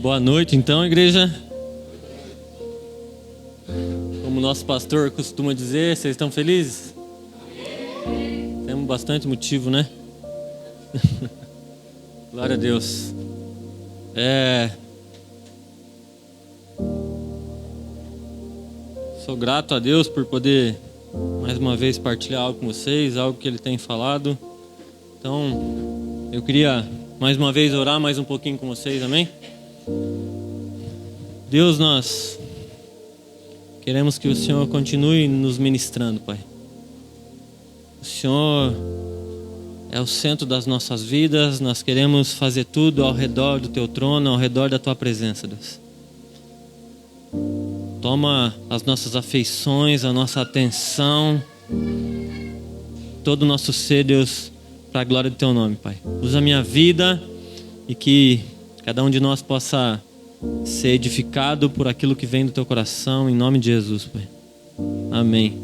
Boa noite, então, igreja. Como o nosso pastor costuma dizer, vocês estão felizes? Temos bastante motivo, né? Glória a Deus. Sou grato a Deus por poder mais uma vez partilhar algo com vocês, algo que Ele tem falado. Então, eu queria mais uma vez orar mais um pouquinho com vocês, amém? Deus, nós queremos que o Senhor continue nos ministrando, Pai. O Senhor é o centro das nossas vidas, nós queremos fazer tudo ao redor do Teu trono, ao redor da Tua presença, Deus. Toma as nossas afeições, a nossa atenção, todo o nosso ser, Deus, para a glória do Teu nome, Pai. Usa a minha vida e que cada um de nós possa ser edificado por aquilo que vem do Teu coração, em nome de Jesus, Pai. Amém.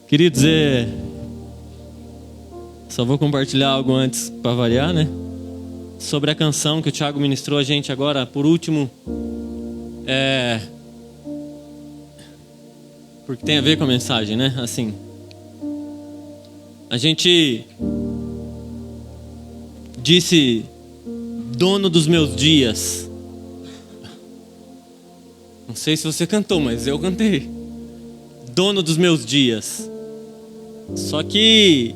Queridos, só vou compartilhar algo antes para variar, né? Sobre a canção que o Thiago ministrou a gente agora, por último, porque tem a ver com a mensagem, né? Assim, a gente disse, dono dos meus dias. Não sei se você cantou, mas eu cantei. Dono dos meus dias. Só que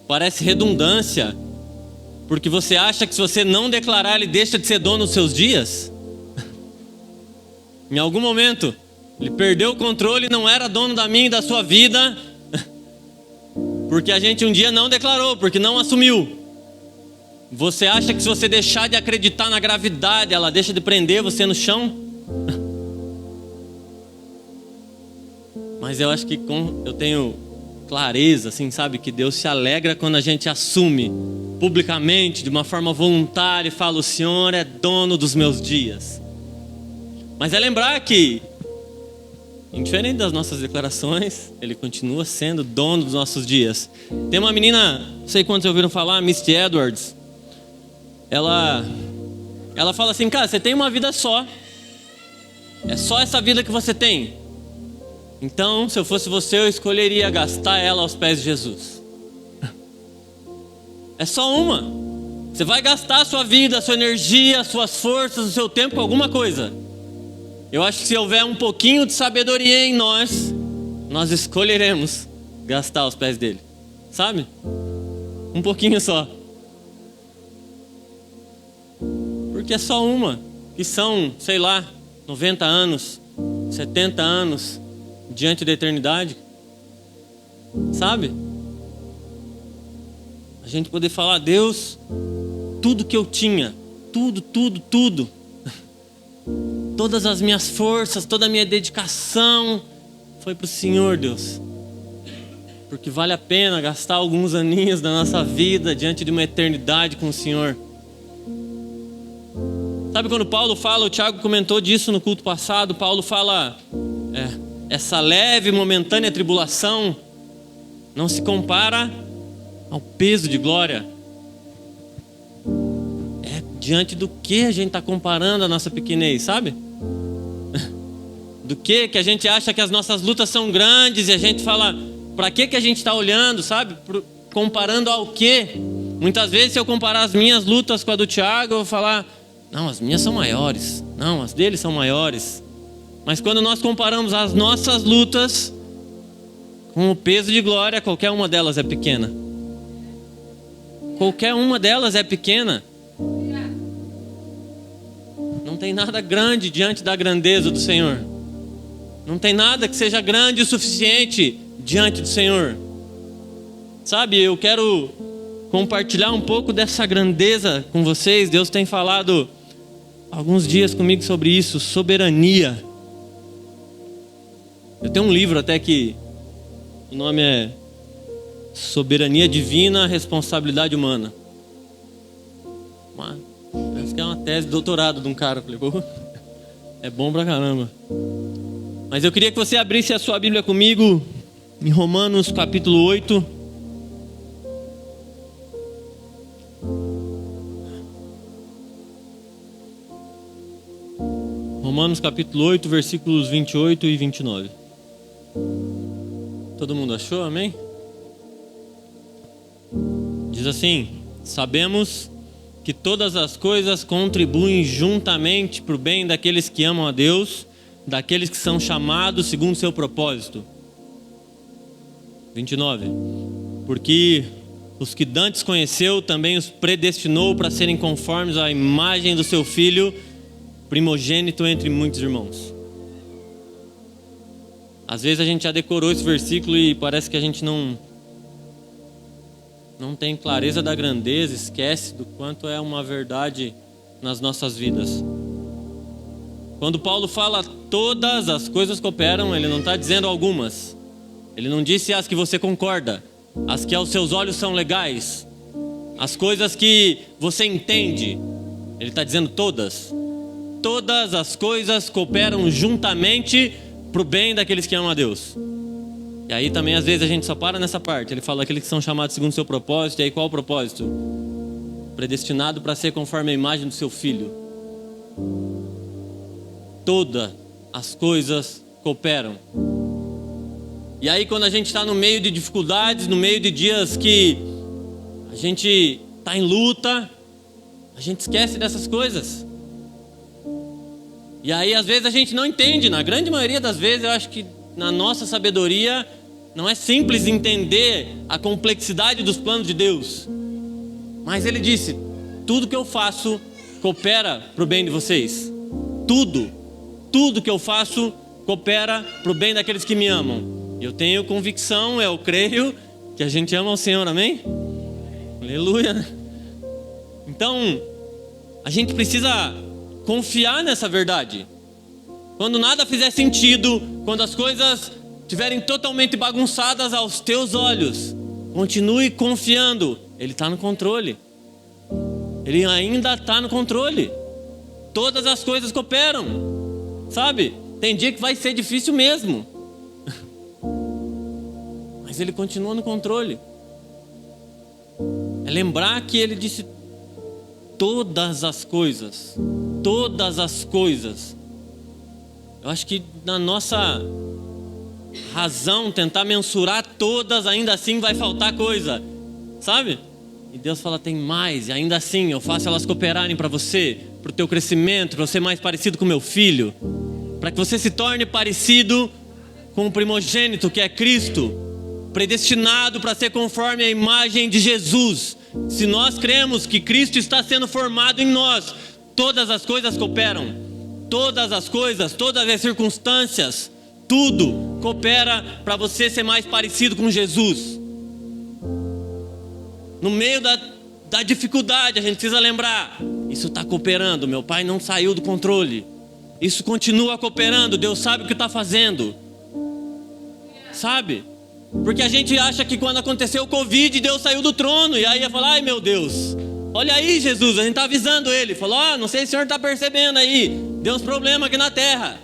parece redundância, porque você acha que se você não declarar, ele deixa de ser dono dos seus dias? Em algum momento, ele perdeu o controle, não era dono da minha e da sua vida, porque a gente um dia não declarou, porque não assumiu. Você acha que se você deixar de acreditar na gravidade, ela deixa de prender você no chão? Mas eu acho que eu tenho clareza, assim, sabe? Que Deus se alegra quando a gente assume publicamente, de uma forma voluntária, e fala: o Senhor é dono dos meus dias. Mas é lembrar que, indiferente das nossas declarações, Ele continua sendo dono dos nossos dias. Tem uma menina, não sei quantos ouviram falar, Misty Edwards. Ela fala assim: cara, você tem uma vida só. É só essa vida que você tem. Então, se eu fosse você, eu escolheria gastar ela aos pés de Jesus. É só uma. Você vai gastar a sua vida, a sua energia, as suas forças, o seu tempo com alguma coisa. Eu acho que se houver um pouquinho de sabedoria em nós escolheremos gastar aos pés dele. Sabe? Um pouquinho só. Porque é só uma. Que são, sei lá, 90 anos, 70 anos diante da eternidade. Sabe? A gente poder falar: Deus, tudo que eu tinha, tudo, todas as minhas forças, toda a minha dedicação foi para o Senhor, Deus. Porque vale a pena gastar alguns aninhos da nossa vida diante de uma eternidade com o Senhor. Sabe quando Paulo fala, o Thiago comentou disso no culto passado, Paulo fala, essa leve e momentânea tribulação não se compara ao peso de glória. Diante do que a gente está comparando a nossa pequenez, sabe? Do que a gente acha que as nossas lutas são grandes e a gente fala, para que a gente está olhando, sabe? Comparando ao quê? Muitas vezes, se eu comparar as minhas lutas com a do Thiago, eu vou falar: não, as minhas são maiores. Não, as dele são maiores. Mas quando nós comparamos as nossas lutas com o peso de glória, qualquer uma delas é pequena. Qualquer uma delas é pequena. Não tem nada grande diante da grandeza do Senhor. Não tem nada que seja grande o suficiente diante do Senhor. Sabe, eu quero compartilhar um pouco dessa grandeza com vocês. Deus tem falado alguns dias comigo sobre isso, soberania. Eu tenho um livro até que o nome é Soberania Divina, Responsabilidade Humana. Parece que é uma tese de doutorado de um cara. Falei, pô, é bom pra caramba. Mas eu queria que você abrisse a sua Bíblia comigo em Romanos capítulo 8. Romanos capítulo 8, versículos 28 e 29. Todo mundo achou? Amém? Diz assim: sabemos que todas as coisas contribuem juntamente para o bem daqueles que amam a Deus, daqueles que são chamados segundo o seu propósito. 29. Porque os que dantes conheceu, também os predestinou para serem conformes à imagem do seu Filho, primogênito entre muitos irmãos. Às vezes a gente já decorou esse versículo e parece que a gente não tem clareza da grandeza, esquece do quanto é uma verdade nas nossas vidas. Quando Paulo fala todas as coisas cooperam, ele não está dizendo algumas. Ele não disse as que você concorda, as que aos seus olhos são legais, as coisas que você entende. Ele está dizendo todas. Todas as coisas cooperam juntamente para o bem daqueles que amam a Deus. E aí também às vezes a gente só para nessa parte. Ele fala aqueles que são chamados segundo o seu propósito. E aí qual o propósito? Predestinado para ser conforme a imagem do seu Filho. Todas as coisas cooperam. E aí quando a gente está no meio de dificuldades, no meio de dias que a gente está em luta, a gente esquece dessas coisas. E aí às vezes a gente não entende. Na grande maioria das vezes eu acho que na nossa sabedoria não é simples entender a complexidade dos planos de Deus. Mas ele disse: tudo que eu faço coopera para o bem de vocês. Tudo que eu faço coopera para o bem daqueles que me amam. Eu tenho convicção, eu creio que a gente ama o Senhor, amém? Aleluia. Então, a gente precisa confiar nessa verdade. Quando nada fizer sentido, quando as coisas estiverem totalmente bagunçadas aos teus olhos, continue confiando. Ele está no controle. Ele ainda está no controle. Todas as coisas cooperam. Sabe? Tem dia que vai ser difícil mesmo. Mas ele continua no controle. É lembrar que ele disse todas as coisas. Todas as coisas. Eu acho que na nossa razão tentar mensurar todas, ainda assim vai faltar coisa. Sabe? E Deus fala: tem mais. E ainda assim eu faço elas cooperarem para você, para o teu crescimento, para você ser mais parecido com meu Filho, para que você se torne parecido com o primogênito que é Cristo, predestinado para ser conforme a imagem de Jesus. Se nós cremos que Cristo está sendo formado em nós, todas as coisas cooperam. Todas as coisas, todas as circunstâncias, tudo coopera para você ser mais parecido com Jesus. No meio da dificuldade, a gente precisa lembrar: isso está cooperando, meu Pai não saiu do controle. Isso continua cooperando, Deus sabe o que está fazendo. Sabe? Porque a gente acha que quando aconteceu o Covid, Deus saiu do trono. E aí ia falar: ai meu Deus, olha aí Jesus, a gente está avisando ele. Falou: não sei se o senhor está percebendo aí, deu uns problemas aqui na terra.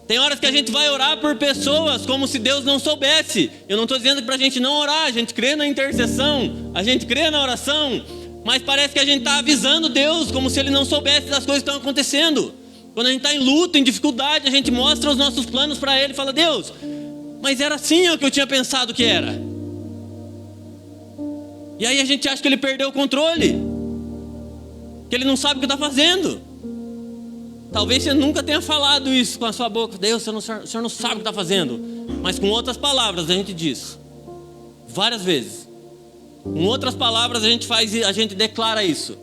Tem horas que a gente vai orar por pessoas como se Deus não soubesse. Eu não estou dizendo para a gente não orar, a gente crê na intercessão, a gente crê na oração, mas parece que a gente está avisando Deus como se Ele não soubesse das coisas que estão acontecendo. Quando a gente está em luta, em dificuldade, a gente mostra os nossos planos para Ele e fala: Deus, mas era assim o que eu tinha pensado que era. E aí a gente acha que Ele perdeu o controle, que Ele não sabe o que está fazendo. Talvez você nunca tenha falado isso com a sua boca: Deus, o senhor não sabe o que está fazendo. Mas com outras palavras a gente diz, várias vezes. Com outras palavras a gente declara isso: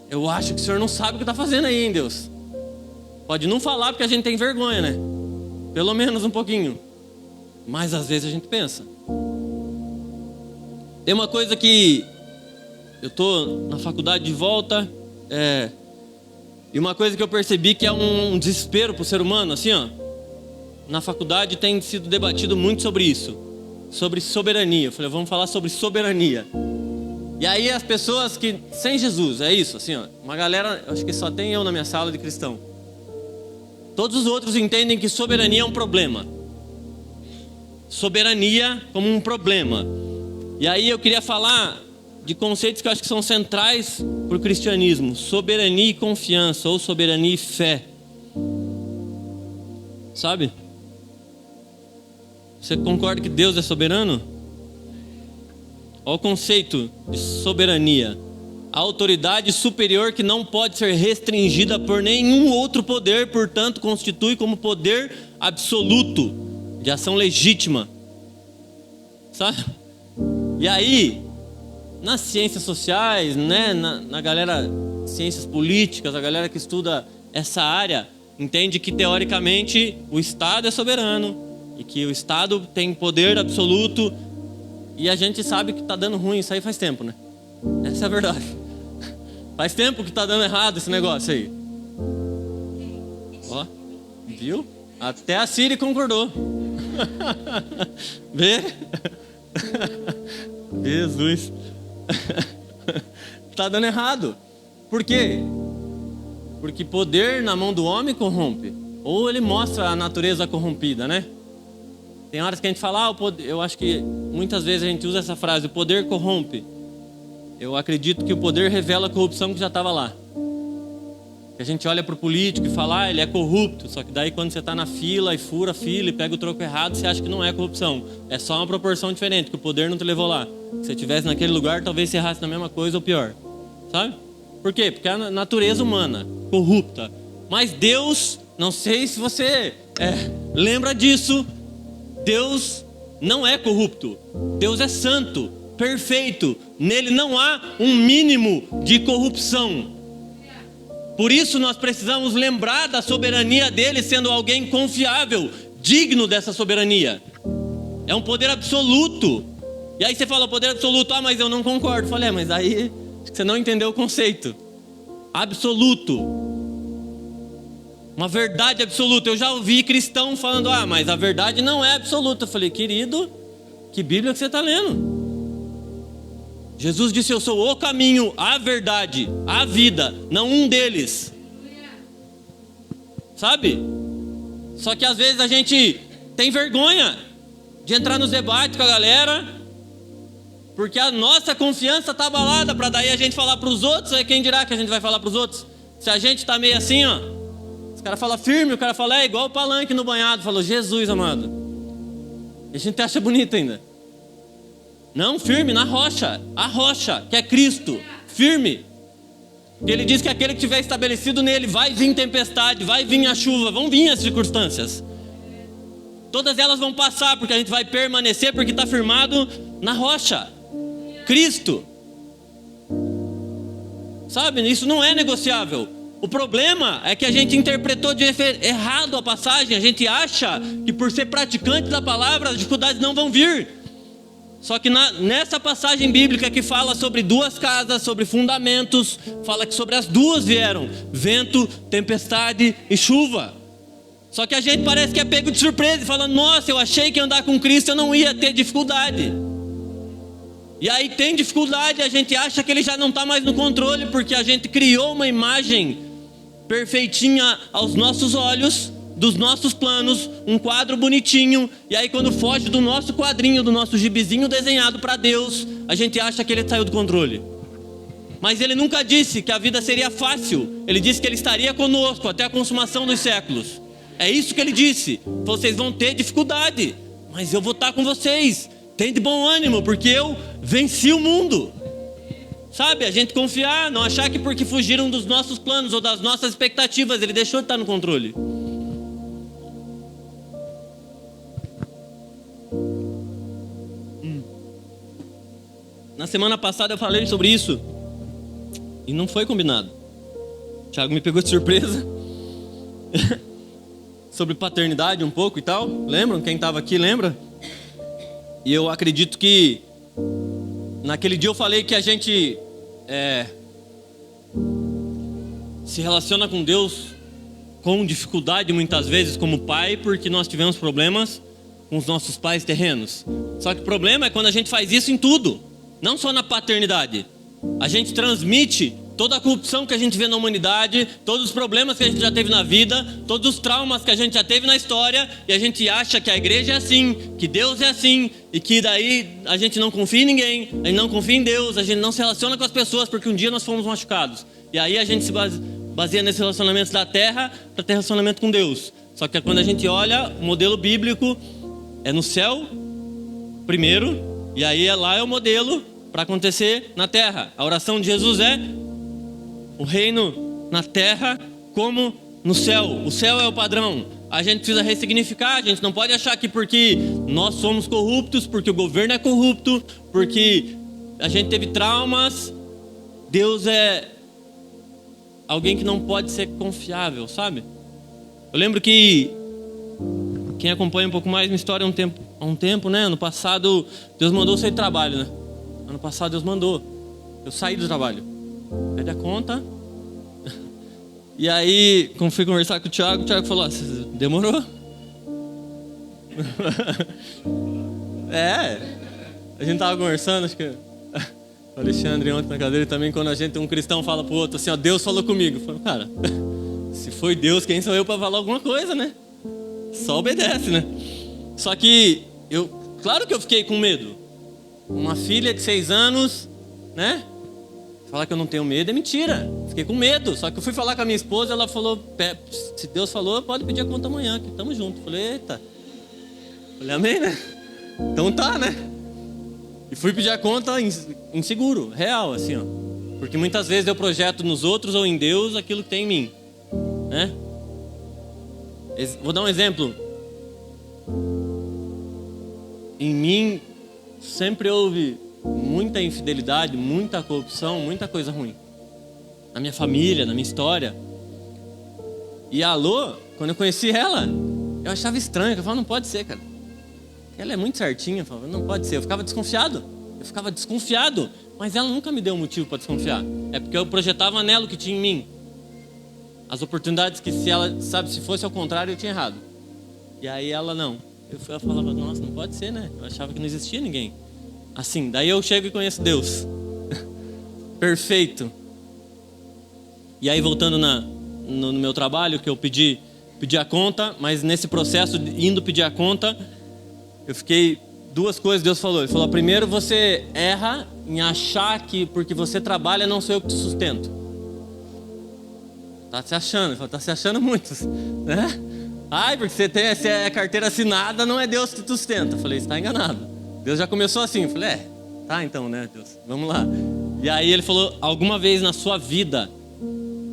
eu acho que o senhor não sabe o que está fazendo aí, hein, Deus. Pode não falar porque a gente tem vergonha, né? Pelo menos um pouquinho. Mas às vezes a gente pensa. Tem uma coisa que eu estou na faculdade de volta, e uma coisa que eu percebi que é um desespero para o ser humano, assim, ó. Na faculdade tem sido debatido muito sobre isso, sobre soberania. Eu falei: vamos falar sobre soberania. E aí as pessoas que, sem Jesus, é isso, assim, ó. Uma galera, acho que só tem eu na minha sala de cristão. Todos os outros entendem que soberania é um problema. Soberania como um problema. E aí eu queria falar de conceitos que eu acho que são centrais para o cristianismo: soberania e confiança, ou soberania e fé. Sabe? Você concorda que Deus é soberano? Olha o conceito de soberania. A autoridade superior que não pode ser restringida por nenhum outro poder, portanto, constitui como poder absoluto de ação legítima. Sabe? E aí, nas ciências sociais, né, na galera, ciências políticas, a galera que estuda essa área, entende que teoricamente o Estado é soberano e que o Estado tem poder absoluto. E a gente sabe que está dando ruim isso aí faz tempo, né? Essa é a verdade. Faz tempo que está dando errado esse negócio aí. Ó, viu? Até a Siri concordou. Vê? Jesus. Está dando errado. Por quê? Porque poder na mão do homem corrompe. Ou ele mostra a natureza corrompida, né? Tem horas que a gente fala, eu acho que muitas vezes a gente usa essa frase, o poder corrompe. Eu acredito que o poder revela a corrupção que já estava lá. A gente olha para o político e fala, ele é corrupto. Só que daí quando você está na fila e fura a fila e pega o troco errado, você acha que não é corrupção. É só uma proporção diferente, que o poder não te levou lá. Se você estivesse naquele lugar, talvez você errasse na mesma coisa ou pior. Sabe? Por quê? Porque é a natureza humana, corrupta. Mas Deus, não sei se você lembra disso, Deus não é corrupto. Deus é santo, perfeito. Nele não há um mínimo de corrupção. Por isso nós precisamos lembrar da soberania dele sendo alguém confiável, digno dessa soberania. É um poder absoluto. E aí você fala poder absoluto, mas eu não concordo. Eu falei, mas aí você não entendeu o conceito. Absoluto. Uma verdade absoluta. Eu já ouvi cristão falando, mas a verdade não é absoluta. Eu falei, querido, que Bíblia que você está lendo? Jesus disse, eu sou o caminho, a verdade, a vida, não um deles. Sabe? Só que às vezes a gente tem vergonha de entrar nos debates com a galera, porque a nossa confiança está abalada, para daí a gente falar para os outros. Aí quem dirá que a gente vai falar para os outros? Se a gente está meio assim, os caras falam firme, o cara fala, igual o palanque no banhado. Falou, Jesus amado. E a gente acha bonito ainda. Não, firme na rocha, a rocha, que é Cristo, firme. Ele diz que aquele que tiver estabelecido nele, vai vir tempestade, vai vir a chuva, vão vir as circunstâncias. Todas elas vão passar, porque a gente vai permanecer, porque está firmado na rocha, Cristo. Sabe, isso não é negociável. O problema é que a gente interpretou errado a passagem. A gente acha que por ser praticante da palavra, as dificuldades não vão vir. Só que nessa passagem bíblica que fala sobre duas casas, sobre fundamentos, fala que sobre as duas vieram vento, tempestade e chuva. Só que a gente parece que é pego de surpresa e fala, nossa, eu achei que andar com Cristo eu não ia ter dificuldade. E aí tem dificuldade, a gente acha que ele já não está mais no controle, porque a gente criou uma imagem perfeitinha aos nossos olhos, dos nossos planos, um quadro bonitinho, e aí quando foge do nosso quadrinho, do nosso gibizinho desenhado para Deus, a gente acha que ele saiu do controle. Mas ele nunca disse que a vida seria fácil. Ele disse que ele estaria conosco até a consumação dos séculos. É isso que ele disse. Vocês vão ter dificuldade, mas eu vou estar com vocês. Tem de bom ânimo, porque eu venci o mundo. Sabe, a gente confiar, não achar que porque fugiram dos nossos planos ou das nossas expectativas, ele deixou de estar no controle. Na semana passada eu falei sobre isso e não foi combinado. O Thiago me pegou de surpresa. Sobre paternidade um pouco e tal. Lembram? Quem estava aqui lembra? E eu acredito que naquele dia eu falei que a gente se relaciona com Deus com dificuldade muitas vezes como pai, porque nós tivemos problemas com os nossos pais terrenos. Só que o problema é quando a gente faz isso em tudo, não só na paternidade. A gente transmite toda a corrupção que a gente vê na humanidade, todos os problemas que a gente já teve na vida, todos os traumas que a gente já teve na história, e a gente acha que a igreja é assim, que Deus é assim, e que daí a gente não confia em ninguém, a gente não confia em Deus, a gente não se relaciona com as pessoas porque um dia nós fomos machucados. E aí a gente se baseia nesses relacionamentos da terra para ter relacionamento com Deus. Só que quando a gente olha, o modelo bíblico é no céu primeiro, e aí lá é o modelo para acontecer na terra. A oração de Jesus é o reino na terra como no céu. O céu é o padrão. A gente precisa ressignificar. A gente não pode achar que porque nós somos corruptos, porque o governo é corrupto, porque a gente teve traumas, Deus é alguém que não pode ser confiável, sabe? Eu lembro que quem acompanha um pouco mais minha história há um tempo, né? Ano passado Deus mandou eu sair do trabalho, né? Ano passado Deus mandou eu sair do trabalho. Perdi a conta. E aí, quando fui conversar com o Thiago falou: demorou. A gente tava conversando, acho que o Alexandre ontem na cadeira também, quando um cristão fala pro outro assim, ó, Deus falou comigo. Eu falo, cara, se foi Deus, quem sou eu para falar alguma coisa, né? Só obedece, né? Só que claro que eu fiquei com medo. Uma filha de 6 anos, né? Falar que eu não tenho medo é mentira. Fiquei com medo. Só que eu fui falar com a minha esposa, ela falou, se Deus falou, pode pedir a conta amanhã, que estamos juntos. Falei, eita. Falei, amém, né? Então tá, né? E fui pedir a conta inseguro, real, assim, ó. Porque muitas vezes eu projeto nos outros ou em Deus aquilo que tem em mim, né? Vou dar um exemplo. Em mim sempre houve muita infidelidade, muita corrupção, muita coisa ruim. Na minha família, na minha história. E a Alô, quando eu conheci ela, eu achava estranho. Eu falava, não pode ser, cara. Ela é muito certinha. Eu falava, não pode ser. Eu ficava desconfiado. Mas ela nunca me deu motivo para desconfiar. É porque eu projetava nela o que tinha em mim. As oportunidades que se fosse ao contrário, eu tinha errado. E aí ela não. Eu falava, nossa, não pode ser, né? Eu achava que não existia ninguém assim. Daí eu chego e conheço Deus. Perfeito. E aí voltando no meu trabalho, que eu pedi a conta, mas nesse processo de indo pedir a conta, eu fiquei... 2 coisas Deus falou. Ele falou, primeiro, você erra em achar que porque você trabalha não sou eu que te sustento. Tá se achando. Ele falou, tá se achando muito, né? Ai, porque você é carteira assinada, não é Deus que te sustenta. Eu falei, você está enganado. Deus já começou assim. Eu falei, tá então, né, Deus, vamos lá. E aí ele falou, alguma vez na sua vida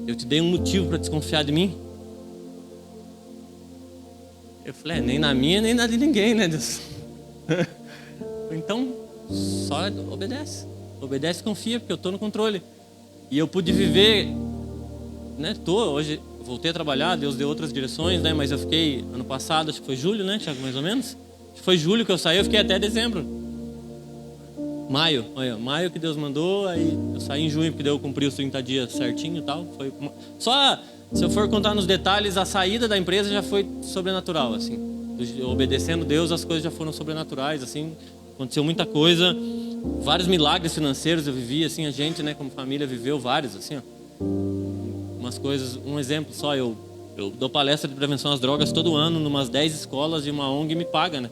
eu te dei um motivo para desconfiar de mim? Eu falei, nem na minha, nem na de ninguém, né, Deus? Então, só obedece. Obedece e confia, porque eu estou no controle. E eu pude viver, né, hoje voltei a trabalhar, Deus deu outras direções, né, mas eu fiquei, ano passado, acho que foi julho, né, Thiago, mais ou menos? Acho que foi julho que eu saí, eu fiquei até dezembro. Maio que Deus mandou, aí eu saí em junho, porque daí eu cumpri os 30 dias certinho e tal. Só, se eu for contar nos detalhes, a saída da empresa já foi sobrenatural, assim. Obedecendo Deus, as coisas já foram sobrenaturais, assim. Aconteceu muita coisa, vários milagres financeiros eu vivi, assim, a gente, né, como família, viveu vários, assim, ó. Umas coisas, um exemplo só, eu dou palestra de prevenção às drogas todo ano, numas 10 escolas, e uma ONG me paga, né.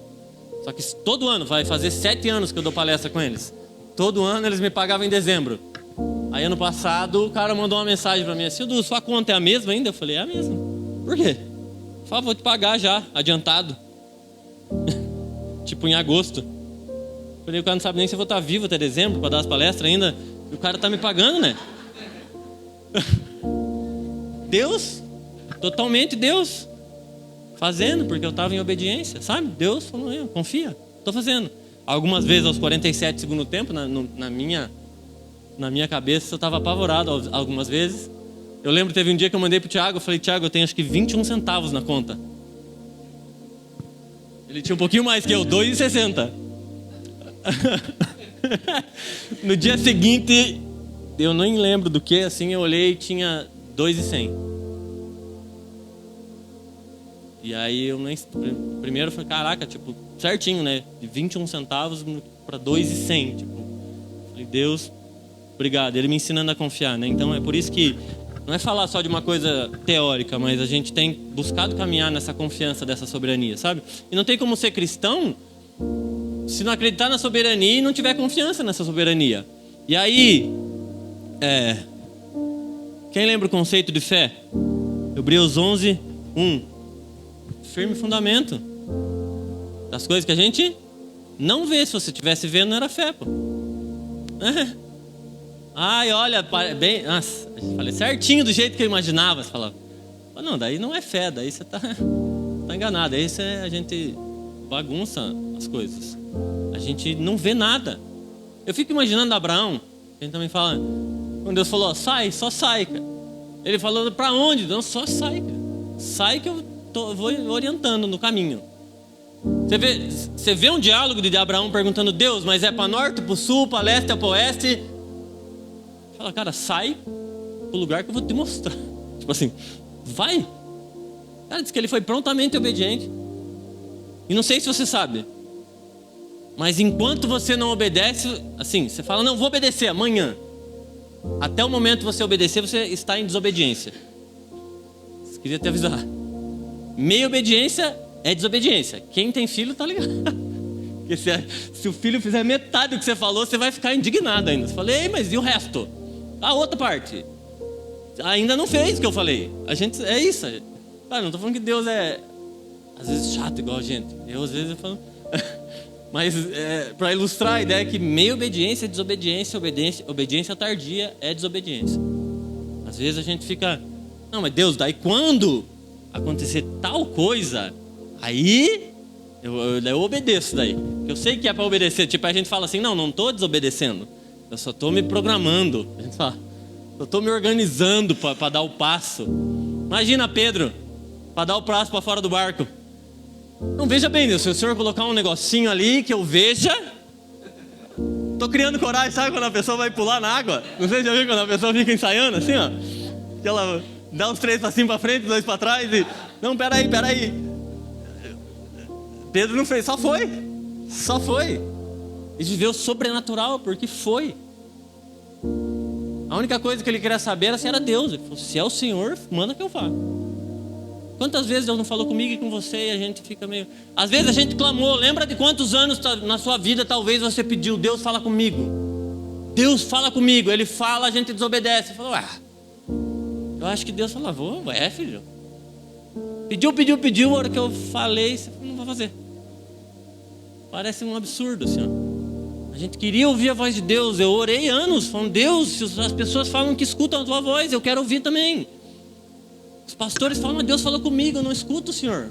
Só que todo ano, vai fazer 7 anos que eu dou palestra com eles. Todo ano eles me pagavam em dezembro. Aí ano passado o cara mandou uma mensagem pra mim assim, Edu, sua conta é a mesma ainda? Eu falei, é a mesma. Por quê? Eu falei, vou te pagar já, adiantado. Tipo em agosto. Eu falei, o cara não sabe nem se eu vou estar vivo até dezembro pra dar as palestras ainda. E o cara tá me pagando, né? Deus, totalmente Deus. Fazendo, porque eu estava em obediência, sabe? Deus falou, confia, estou fazendo. Algumas vezes aos 47 segundos tempo, na minha cabeça, eu estava apavorado algumas vezes. Eu lembro, teve um dia que eu mandei pro Thiago, eu falei, Thiago, eu tenho acho que 21 centavos na conta. Ele tinha um pouquinho mais que eu, 2,60. No dia seguinte, eu nem lembro do que, assim, eu olhei e tinha 2,100. E aí eu nem... Primeiro eu falei, caraca, tipo, certinho, né? De 21 centavos para 2,100. Tipo, falei, Deus, obrigado. Ele me ensinando a confiar, né? Então é por isso que não é falar só de uma coisa teórica, mas a gente tem buscado caminhar nessa confiança dessa soberania, sabe? E não tem como ser cristão se não acreditar na soberania e não tiver confiança nessa soberania. E aí, quem lembra o conceito de fé? Hebreus 11, 1. firme fundamento das coisas que a gente não vê. Se você estivesse vendo, não era fé, pô. Ai, olha, bem, nossa, falei certinho do jeito que eu imaginava. Você falava, não, daí não é fé, daí você tá enganado. Aí a gente bagunça as coisas. A gente não vê nada. Eu fico imaginando Abraão. A gente também fala, quando Deus falou, sai, só sai, cara. Ele falou, pra onde? Não, só sai, cara. Sai que eu vou orientando no caminho. Você vê um diálogo de Abraão perguntando, Deus, mas é para norte, para o sul, para leste, para o oeste? Fala, cara, sai pro lugar que eu vou te mostrar. Tipo assim, vai. Cara, diz que ele foi prontamente obediente. E não sei se você sabe, mas enquanto você não obedece, assim, você fala, não, vou obedecer amanhã. Até o momento que você obedecer, você está em desobediência. Queria te avisar. Meia obediência é desobediência. Quem tem filho tá ligado. Porque se o filho fizer metade do que você falou, você vai ficar indignado ainda. Você fala, ei, mas e o resto? A outra parte. Ainda não fez o que eu falei. A gente, é isso. Não tô falando que Deus é, às vezes, chato igual a gente. Eu, às vezes, eu falo... Mas, para ilustrar a ideia que meia obediência é desobediência, obediência tardia é desobediência. Às vezes a gente fica... Não, mas Deus, daí quando acontecer tal coisa, aí eu obedeço daí. Eu sei que é para obedecer. Tipo, a gente fala assim, não estou desobedecendo. Eu só estou me programando. A gente fala, eu estou me organizando para dar o passo. Imagina Pedro, para dar o passo para fora do barco. Não, veja bem, Deus, se o Senhor colocar um negocinho ali que eu veja... Estou criando coragem, sabe quando a pessoa vai pular na água? Não sei se já viu quando a pessoa fica ensaiando assim, ó. Que ela... dá uns 3 passinhos para frente, 2 para trás e... Não, peraí. Pedro não fez, só foi. E viveu sobrenatural, porque foi. A única coisa que ele queria saber era se era Deus. Ele falou, se é o Senhor, manda que eu vá. Quantas vezes Deus não falou comigo e com você e a gente fica meio... Às vezes a gente clamou, lembra de quantos anos na sua vida talvez você pediu, Deus fala comigo. Deus fala comigo, Ele fala, a gente desobedece. Você falou, eu acho que Deus falou, filho. Pediu, a hora que eu falei, você falou, não vou fazer. Parece um absurdo, assim, ó. A gente queria ouvir a voz de Deus. Eu orei anos, falando, Deus, se as pessoas falam que escutam a tua voz, eu quero ouvir também. Os pastores falam, mas Deus falou comigo, eu não escuto o Senhor.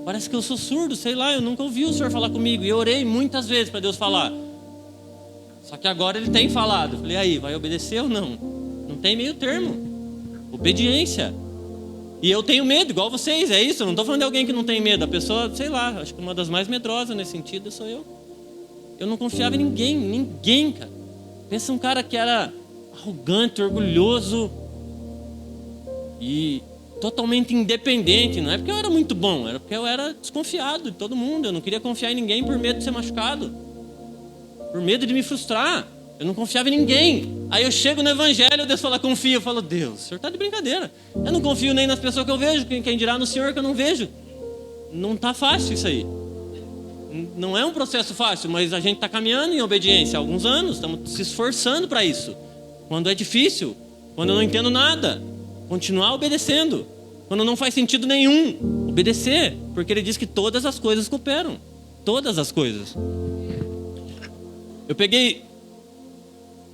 Parece que eu sou surdo, sei lá, eu nunca ouvi o Senhor falar comigo. E eu orei muitas vezes para Deus falar. Só que agora Ele tem falado. Eu falei, aí, vai obedecer ou não? Não tem meio termo. Obediência. E eu tenho medo, igual vocês, é isso. Eu não estou falando de alguém que não tem medo. A pessoa, sei lá, acho que uma das mais medrosas nesse sentido sou eu. Eu não confiava em ninguém, cara. Pensa um cara que era arrogante, orgulhoso e totalmente independente. Não é porque eu era muito bom, era porque eu era desconfiado de todo mundo. Eu não queria confiar em ninguém por medo de ser machucado, por medo de me frustrar. Eu não confiava em ninguém. Aí eu chego no evangelho, Deus fala, confia. Eu falo, Deus, o Senhor está de brincadeira. Eu não confio nem nas pessoas que eu vejo, quem dirá no Senhor que eu não vejo. Não está fácil isso aí. Não é um processo fácil, mas a gente está caminhando em obediência há alguns anos. Estamos se esforçando para isso. Quando é difícil, quando eu não entendo nada, continuar obedecendo. Quando não faz sentido nenhum, obedecer. Porque Ele diz que todas as coisas cooperam. Todas as coisas. Eu peguei...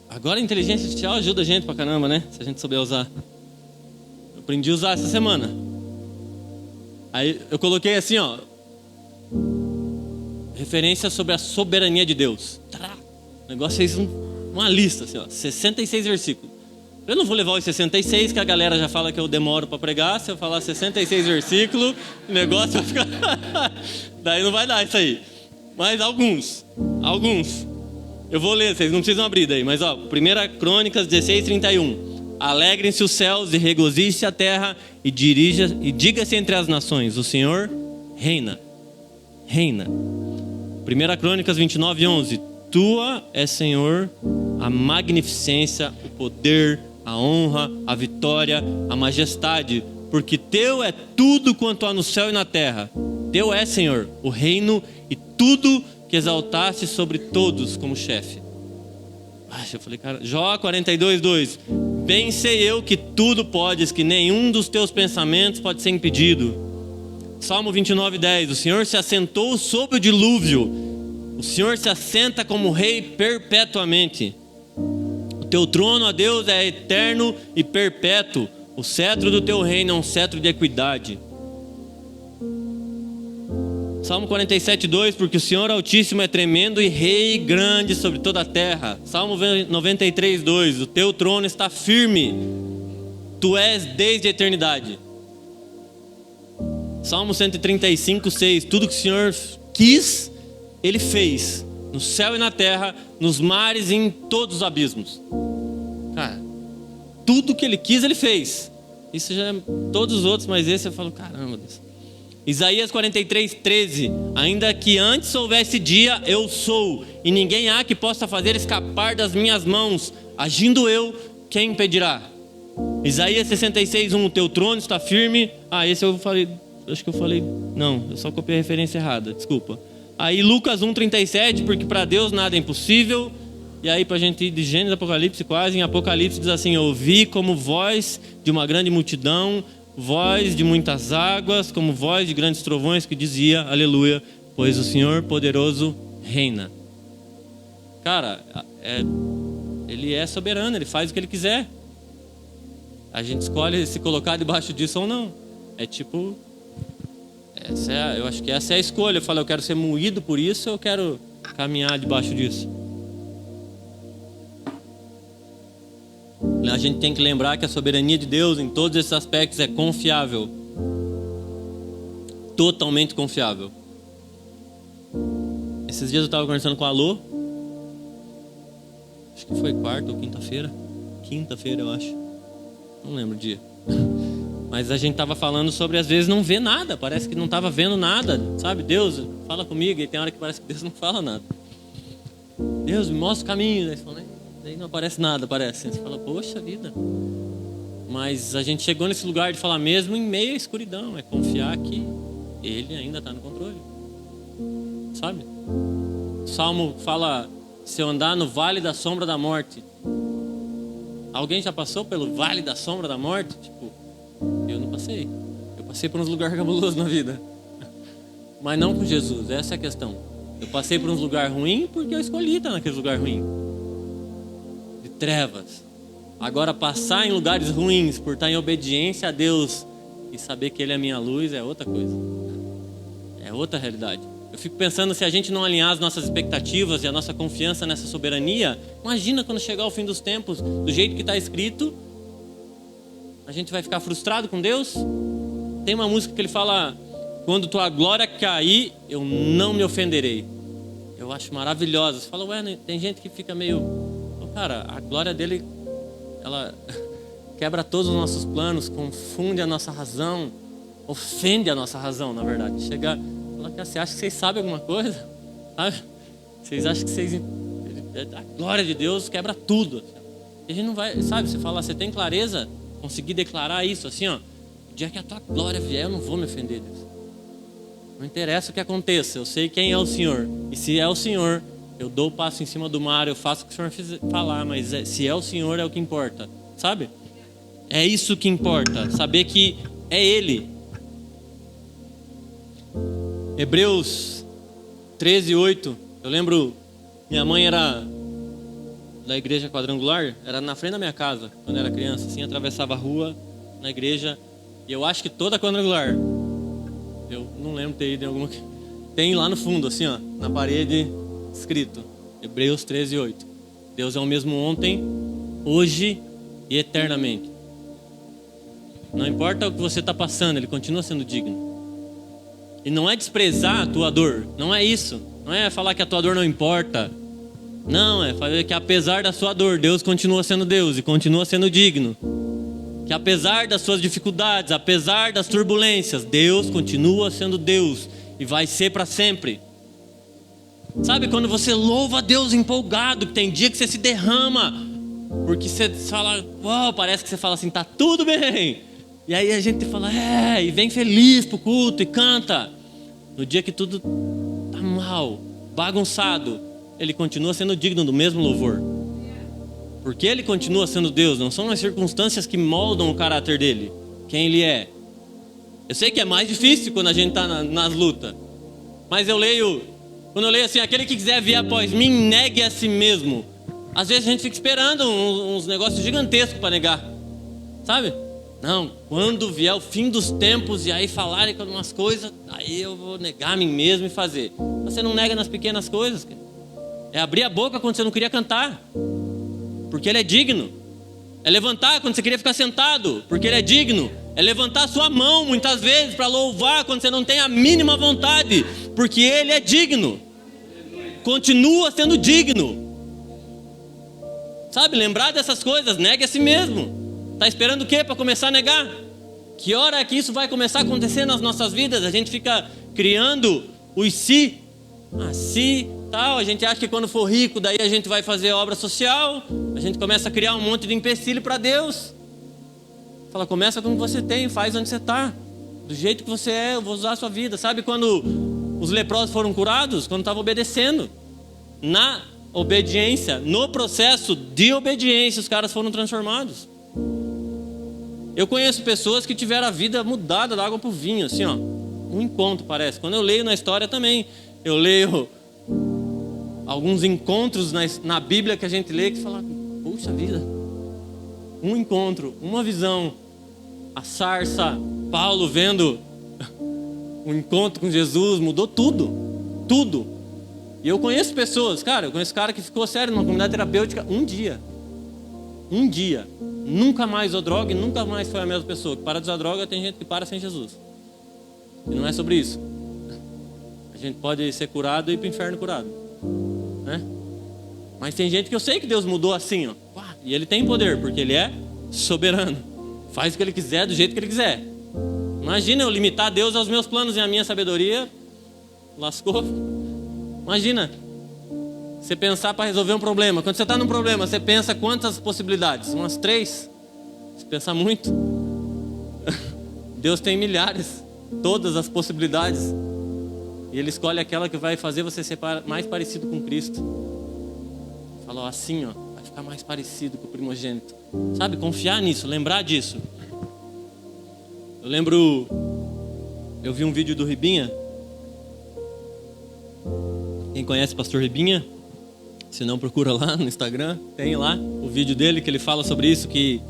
Agora a inteligência artificial ajuda a gente pra caramba, né? Se a gente souber usar. Eu aprendi a usar essa semana. Aí eu coloquei assim, ó. Referência sobre a soberania de Deus. O negócio fez uma lista, assim, ó. 66 versículos. Eu não vou levar os 66, que a galera já fala que eu demoro para pregar. Se eu falar 66 versículos, o negócio vai ficar... Daí não vai dar isso aí. Mas alguns. Eu vou ler, vocês não precisam abrir daí. Mas ó, 1 Crônicas 16:31. Alegrem-se os céus e regozije-se a terra e diga-se entre as nações, o Senhor reina. 1 Crônicas 29:11. Tua é, Senhor, a magnificência, o poder, a honra, a vitória, a majestade, porque Teu é tudo quanto há no céu e na terra. Teu é, Senhor, o reino e tudo que exaltaste sobre todos como chefe. Eu falei, cara, Jó 42:2. Bem sei eu que tudo podes, que nenhum dos Teus pensamentos pode ser impedido. Salmo 29:10. O Senhor se assentou sobre o dilúvio. O Senhor se assenta como rei perpetuamente. O teu trono, ó Deus, é eterno e perpétuo. O cetro do teu reino é um cetro de equidade. Salmo 47:2. Porque o Senhor Altíssimo é tremendo e rei grande sobre toda a terra. Salmo 93:2. O teu trono está firme. Tu és desde a eternidade. Salmo 135:6. Tudo que o Senhor quis, Ele fez. No céu e na terra, nos mares e em todos os abismos. Cara, tudo que Ele quis, Ele fez. Isso já é todos os outros, mas esse eu falo, caramba Deus. Isaías 43:13. Ainda que antes houvesse dia, eu sou, e ninguém há que possa fazer escapar das minhas mãos. Agindo eu, quem impedirá? Isaías 66:1. O teu trono está firme. Esse eu falei, acho que eu falei, não, eu só copiei a referência errada, desculpa. Aí Lucas 1:37. Porque para Deus nada é impossível. E aí pra gente ir de Gênesis, Apocalipse quase. Em Apocalipse diz assim: ouvi como voz de uma grande multidão, voz de muitas águas, como voz de grandes trovões, que dizia, aleluia, pois o Senhor poderoso reina. Cara, Ele é soberano, Ele faz o que Ele quiser. A gente escolhe se colocar debaixo disso ou não. É tipo, eu acho que essa é a escolha. Eu falo, eu quero ser moído por isso, ou eu quero caminhar debaixo disso. A gente tem que lembrar que a soberania de Deus em todos esses aspectos é confiável. Totalmente confiável. Esses dias eu estava conversando com a Alô. Acho que foi quarta ou quinta-feira. Quinta-feira, eu acho. Não lembro o dia. Mas a gente estava falando sobre, às vezes, não ver nada. Parece que não estava vendo nada, sabe? Deus, fala comigo. E tem hora que parece que Deus não fala nada. Deus, me mostra o caminho. Daí não aparece nada, parece. Você fala, poxa vida. Mas a gente chegou nesse lugar de falar mesmo em meio à escuridão. É confiar que Ele ainda está no controle. Sabe? O Salmo fala, se eu andar no vale da sombra da morte. Alguém já passou pelo vale da sombra da morte? Tipo, eu não passei. Eu passei por uns lugares cabulosos na vida. Mas não com Jesus, essa é a questão. Eu passei por uns lugares ruins porque eu escolhi estar naquele lugar ruim. De trevas. Agora passar em lugares ruins por estar em obediência a Deus e saber que Ele é a minha luz é outra coisa. É outra realidade. Eu fico pensando, se a gente não alinhar as nossas expectativas e a nossa confiança nessa soberania, imagina quando chegar o fim dos tempos, do jeito que está escrito, a gente vai ficar frustrado com Deus? Tem uma música que ele fala, quando tua glória cair, eu não me ofenderei. Eu acho maravilhosa. Você fala, tem gente que fica meio... Cara, a glória dele, ela quebra todos os nossos planos, confunde a nossa razão, ofende a nossa razão, na verdade. Chega... Você acha que vocês sabem alguma coisa? Sabe? Vocês acham que vocês... A glória de Deus quebra tudo. E a gente não vai... Sabe, você fala, você tem clareza? Conseguir declarar isso assim, ó. O dia que a tua glória vier, eu não vou me ofender, Deus. Não interessa o que aconteça, eu sei quem é o Senhor. E se é o Senhor, eu dou o passo em cima do mar, eu faço o que o Senhor falar. Mas se é o Senhor, é o que importa. Sabe? É isso que importa. Saber que é Ele. Hebreus 13:8. Eu lembro, minha mãe era da igreja quadrangular, era na frente da minha casa, quando eu era criança, assim, atravessava a rua na igreja, e eu acho que toda quadrangular, eu não lembro de ter ido em alguma, tem lá no fundo, assim, ó, na parede, escrito, Hebreus 13:8. Deus é o mesmo ontem, hoje e eternamente. Não importa o que você está passando, Ele continua sendo digno. E não é desprezar a tua dor, não é isso. Não é falar que a tua dor não importa. Não, é falar que apesar da sua dor, Deus continua sendo Deus e continua sendo digno. Que apesar das suas dificuldades, apesar das turbulências, Deus continua sendo Deus e vai ser para sempre. Sabe quando você louva a Deus empolgado, que tem dia que você se derrama, porque você fala, uau, parece que você fala assim, tá tudo bem. E aí a gente fala, e vem feliz pro culto e canta. No dia que tudo tá mal, bagunçado, Ele continua sendo digno do mesmo louvor. Porque Ele continua sendo Deus, não são as circunstâncias que moldam o caráter dele, quem Ele é. Eu sei que é mais difícil quando a gente está nas lutas. Mas quando eu leio assim, aquele que quiser vir após mim, negue a si mesmo. Às vezes a gente fica esperando uns negócios gigantescos para negar. Sabe? Não, quando vier o fim dos tempos e aí falarem com umas coisas, aí eu vou negar a mim mesmo e fazer. Você não nega nas pequenas coisas, cara. É abrir a boca quando você não queria cantar, porque Ele é digno. É levantar quando você queria ficar sentado, porque Ele é digno. É levantar a sua mão muitas vezes para louvar quando você não tem a mínima vontade, porque Ele é digno. Continua sendo digno. Sabe, lembrar dessas coisas, negue a si mesmo. Está esperando o quê para começar a negar? Que hora é que isso vai começar a acontecer nas nossas vidas? A gente fica criando os se, tal. A gente acha que quando for rico, daí a gente vai fazer obra social. A gente começa a criar um monte de empecilho para Deus. Fala, começa como você tem, faz onde você está. Do jeito que você é, eu vou usar a sua vida. Sabe quando os leprosos foram curados? Quando estavam obedecendo. Na obediência, no processo de obediência, os caras foram transformados. Eu conheço pessoas que tiveram a vida mudada da água para o vinho, assim, ó. Um encontro, parece. Quando eu leio na história também, eu leio alguns encontros na Bíblia que a gente lê, que fala, puxa vida, um encontro, uma visão. A sarça, Paulo vendo um encontro com Jesus, mudou tudo, tudo. E eu conheço pessoas, eu conheço cara que ficou sério numa comunidade terapêutica um dia, nunca mais usou droga e nunca mais foi a mesma pessoa. Que para de usar droga, tem gente que para sem Jesus. E não é sobre isso. A gente pode ser curado e ir para o inferno curado, né? Mas tem gente que eu sei que Deus mudou assim, ó. E Ele tem poder, porque Ele é soberano. Faz o que Ele quiser, do jeito que Ele quiser. Imagina eu limitar Deus aos meus planos e à minha sabedoria. Lascou. Imagina você pensar para resolver um problema. Quando você está num problema, você pensa quantas possibilidades? Umas 3? Se pensar muito. Deus tem milhares. Todas as possibilidades. E Ele escolhe aquela que vai fazer você ser mais parecido com Cristo. Falou assim, ó, vai ficar mais parecido com o primogênito. Sabe, confiar nisso, lembrar disso. Eu vi um vídeo do Ribinha. Quem conhece o pastor Ribinha? Se não, procura lá no Instagram, tem lá o vídeo dele que ele fala sobre isso, que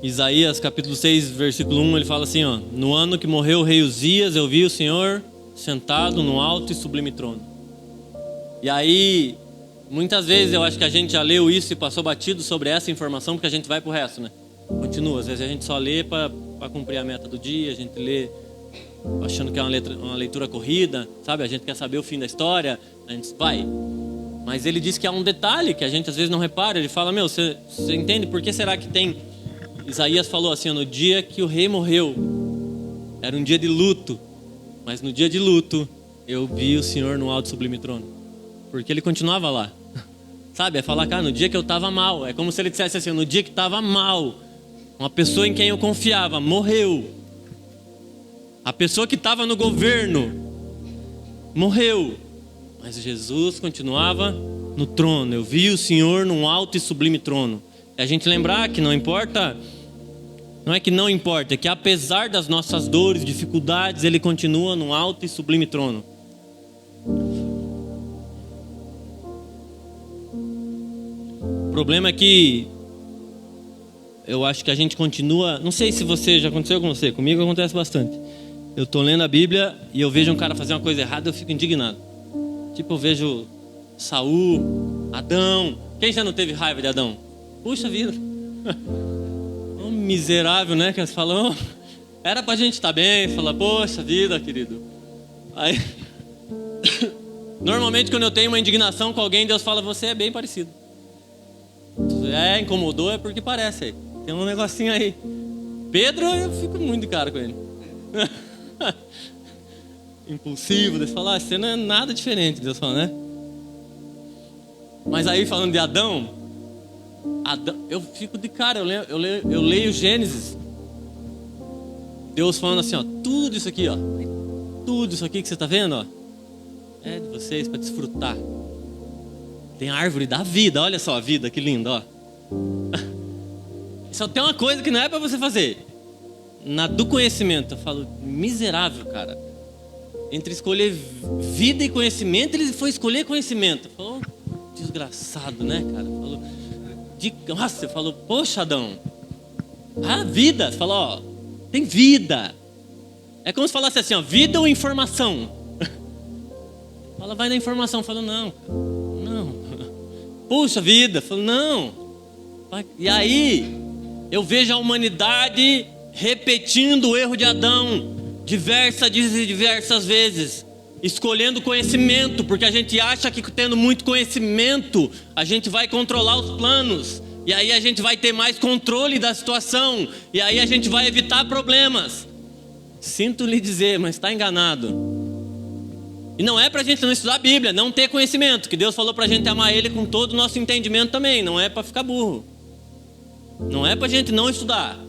Isaías capítulo 6, versículo 1, ele fala assim, ó: no ano que morreu o rei Uzias, eu vi o Senhor sentado no alto e sublime trono. E aí, muitas vezes eu acho que a gente já leu isso e passou batido sobre essa informação, porque a gente vai pro resto, né? Continua, às vezes a gente só lê para cumprir a meta do dia, a gente lê achando que é uma leitura corrida, sabe? A gente quer saber o fim da história, a gente vai. Mas ele diz que há um detalhe que a gente às vezes não repara. Ele fala, você entende por que será que tem... Isaías falou assim, no dia que o rei morreu, era um dia de luto, mas no dia de luto eu vi o Senhor no alto e sublime trono. Porque ele continuava lá. Sabe, é falar, no dia que eu estava mal. É como se ele dissesse assim, no dia que estava mal, uma pessoa em quem eu confiava morreu. A pessoa que estava no governo morreu, mas Jesus continuava no trono. Eu vi o Senhor num alto e sublime trono. É a gente lembrar que não importa, não é que não importa, é que apesar das nossas dores, dificuldades, Ele continua num alto e sublime trono. O problema é que eu acho que a gente continua, não sei se você já aconteceu com você, comigo acontece bastante. Eu estou lendo a Bíblia e eu vejo um cara fazer uma coisa errada, eu fico indignado. Tipo, eu vejo Saul, Adão. Quem já não teve raiva de Adão? Puxa vida. Um miserável, né? Que eles falam, era pra gente estar bem. Fala, poxa vida, querido. Aí, normalmente quando eu tenho uma indignação com alguém, Deus fala, você é bem parecido. Incomodou, é porque parece aí. Tem um negocinho aí. Pedro, eu fico muito de cara com ele. Impulsivo, Deus fala, você não é nada diferente, Deus fala, né? Mas aí falando de Adão, eu fico de cara, eu leio Gênesis, Deus falando assim, ó, tudo isso aqui, ó, tudo isso aqui que você está vendo, ó, é de vocês para desfrutar. Tem a árvore da vida, olha só a vida, que linda, ó. Só tem uma coisa que não é para você fazer. na do conhecimento. Eu falo, miserável, cara. Entre escolher vida e conhecimento, ele foi escolher conhecimento. Falou, desgraçado, né, cara? Falou, nossa, você falou, poxa, Adão. Vida. Você falou, ó, tem vida. É como se falasse assim, ó, vida ou informação? Fala, vai na informação. Fala, não, não. Puxa vida. Fala, não. E aí, eu vejo a humanidade repetindo o erro de Adão diversas vezes, escolhendo conhecimento, porque a gente acha que tendo muito conhecimento a gente vai controlar os planos, e aí a gente vai ter mais controle da situação, e aí a gente vai evitar problemas. Sinto lhe dizer, mas está enganado. E não é para a gente não estudar a Bíblia, não ter conhecimento, que Deus falou para a gente amar Ele com todo o nosso entendimento também, não é para ficar burro, não é para a gente não estudar.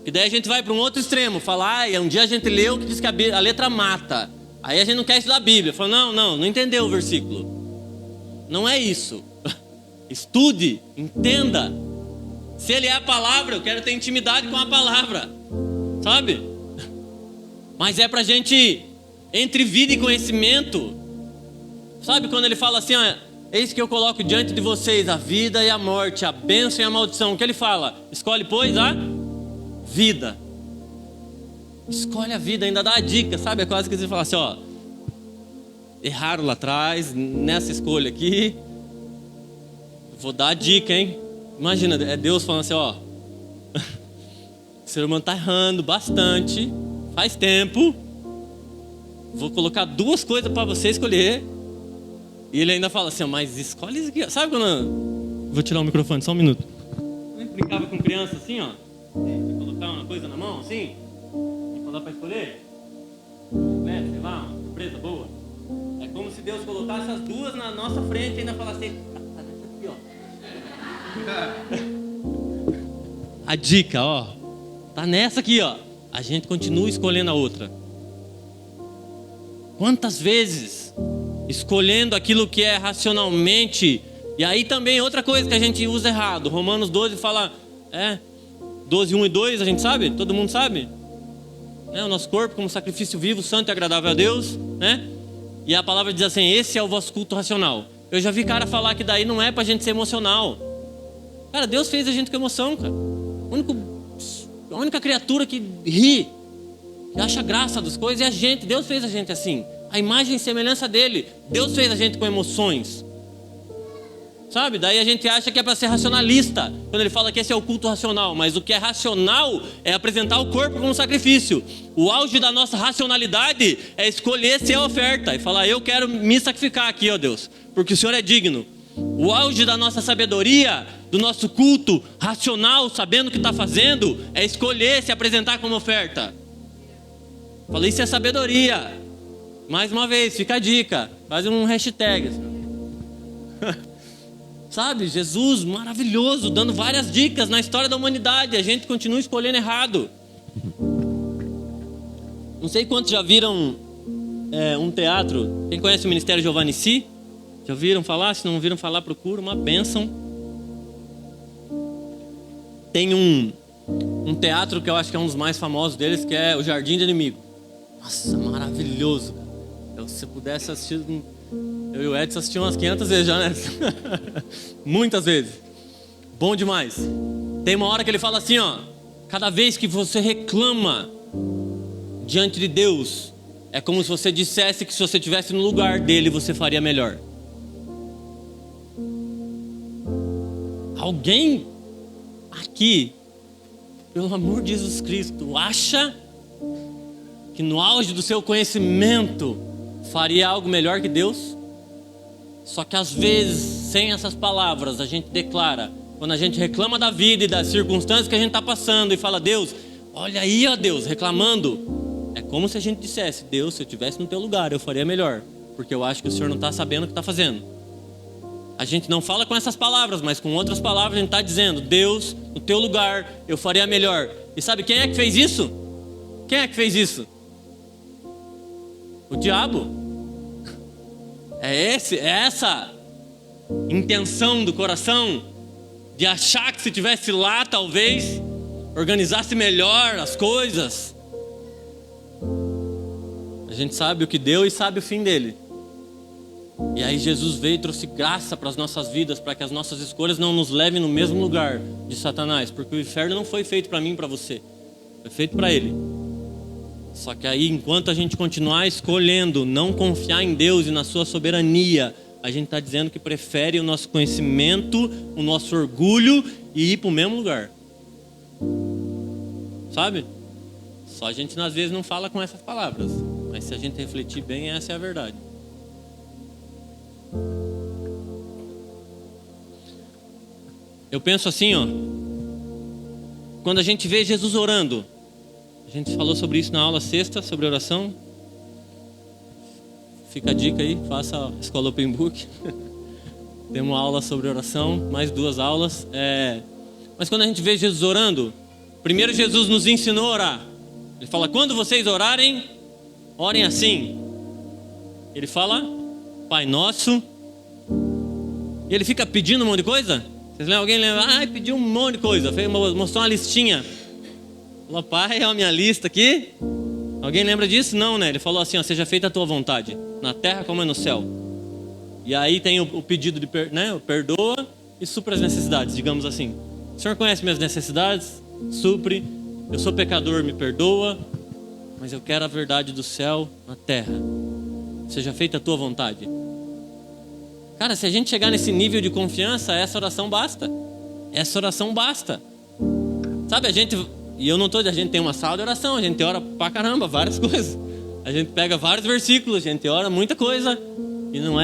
E daí a gente vai para um outro extremo, falar, um dia a gente leu que diz que a letra mata. Aí a gente não quer estudar a Bíblia. Fala, não entendeu o versículo. Não é isso. Estude, entenda. Se ele é a palavra, eu quero ter intimidade com a palavra. Sabe? Mas é pra gente, entre vida e conhecimento. Sabe quando ele fala assim, eis que eu coloco diante de vocês a vida e a morte, a bênção e a maldição. O que ele fala? Escolhe, pois, a vida. Escolhe a vida, ainda dá a dica, sabe? É quase que você fala assim, ó, erraram lá atrás, nessa escolha aqui, vou dar a dica, hein? Imagina, é Deus falando assim, ó, o ser humano tá errando bastante, faz tempo, vou colocar duas coisas para você escolher. E ele ainda fala assim, ó, mas escolhe isso aqui. Sabe quando... Vou tirar o microfone, só um minuto. Eu brincava com criança assim, ó, colocar uma coisa na mão, assim, e falar para escolher, sei lá, uma surpresa boa. É como se Deus colocasse as duas na nossa frente e ainda falasse, tá nessa aqui, ó. A dica, ó, tá nessa aqui, ó. A gente continua escolhendo a outra. Quantas vezes escolhendo aquilo que é racionalmente. E aí também outra coisa que a gente usa errado, Romanos 12 fala, 12, 1 e 2, a gente sabe? Todo mundo sabe? O nosso corpo como sacrifício vivo, santo e agradável a Deus, né? E a palavra diz assim, esse é o vosso culto racional. Eu já vi cara falar que daí não é pra gente ser emocional. Cara, Deus fez a gente com emoção, cara. A única criatura que ri, que acha graça das coisas é a gente. Deus fez a gente assim. A imagem e semelhança dele. Deus fez a gente com emoções. Sabe? Daí a gente acha que é para ser racionalista, quando ele fala que esse é o culto racional. Mas o que é racional é apresentar o corpo como sacrifício. O auge da nossa racionalidade é escolher ser a oferta e falar, eu quero me sacrificar aqui, ó Deus, porque o Senhor é digno. O auge da nossa sabedoria, do nosso culto racional, sabendo o que está fazendo, é escolher se apresentar como oferta. Falei, isso é sabedoria. Mais uma vez, fica a dica, faz um hashtag. Sabe, Jesus maravilhoso, dando várias dicas na história da humanidade. A gente continua escolhendo errado. Não sei quantos já viram um teatro. Quem conhece o Ministério Giovanni Si? Já ouviram falar? Se não ouviram falar, procura, uma bênção. Tem um teatro que eu acho que é um dos mais famosos deles, que é o Jardim do Inimigo. Nossa, maravilhoso. Se eu pudesse assistir... Eu e o Edson assistimos umas 500 vezes já, né? Muitas vezes. Bom demais. Tem uma hora que ele fala assim, ó, cada vez que você reclama diante de Deus, é como se você dissesse que se você estivesse no lugar dele, você faria melhor. Alguém aqui, pelo amor de Jesus Cristo, acha que no auge do seu conhecimento faria algo melhor que Deus? Só que às vezes, sem essas palavras, a gente declara, quando a gente reclama da vida e das circunstâncias que a gente está passando e fala, Deus, olha aí, ó Deus, reclamando, é como se a gente dissesse, Deus, se eu estivesse no teu lugar, eu faria melhor, porque eu acho que o Senhor não está sabendo o que está fazendo. A gente não fala com essas palavras, mas com outras palavras a gente está dizendo, Deus, no teu lugar, eu faria melhor. E sabe quem é que fez isso? Quem é que fez isso? O diabo. É essa intenção do coração de achar que se tivesse lá, talvez organizasse melhor as coisas. A gente sabe o que deu e sabe o fim dele. E aí Jesus veio e trouxe graça para as nossas vidas, para que as nossas escolhas não nos levem no mesmo lugar de Satanás, porque o inferno não foi feito para mim e para você, foi feito para ele. Só que aí, enquanto a gente continuar escolhendo não confiar em Deus e na sua soberania, a gente está dizendo que prefere o nosso conhecimento, o nosso orgulho e ir para o mesmo lugar. Sabe? Só a gente às vezes não fala com essas palavras, mas se a gente refletir bem, essa é a verdade. Eu penso assim, ó, quando a gente vê Jesus orando, a gente falou sobre isso na aula sexta, sobre oração. Fica a dica aí, faça a escola Open Book. Tem uma aula sobre oração, mais 2 aulas. Mas quando a gente vê Jesus orando, primeiro Jesus nos ensinou a orar. Ele fala, quando vocês orarem, orem assim. Ele fala, Pai Nosso. E ele fica pedindo um monte de coisa. Vocês lembram? Alguém lembra? Pediu um monte de coisa. Mostrou uma listinha. Falou, Pai, é a minha lista aqui. Alguém lembra disso? Não, né? Ele falou assim, ó, seja feita a tua vontade, na terra como é no céu. E aí tem o pedido de perdoa e supra as necessidades, digamos assim. O Senhor conhece minhas necessidades, supre. Eu sou pecador, me perdoa. Mas eu quero a verdade do céu na terra. Seja feita a tua vontade. Cara, se a gente chegar nesse nível de confiança, essa oração basta. Essa oração basta. Sabe, a gente tem uma sala de oração, a gente ora pra caramba, várias coisas. A gente pega vários versículos, a gente ora muita coisa. E não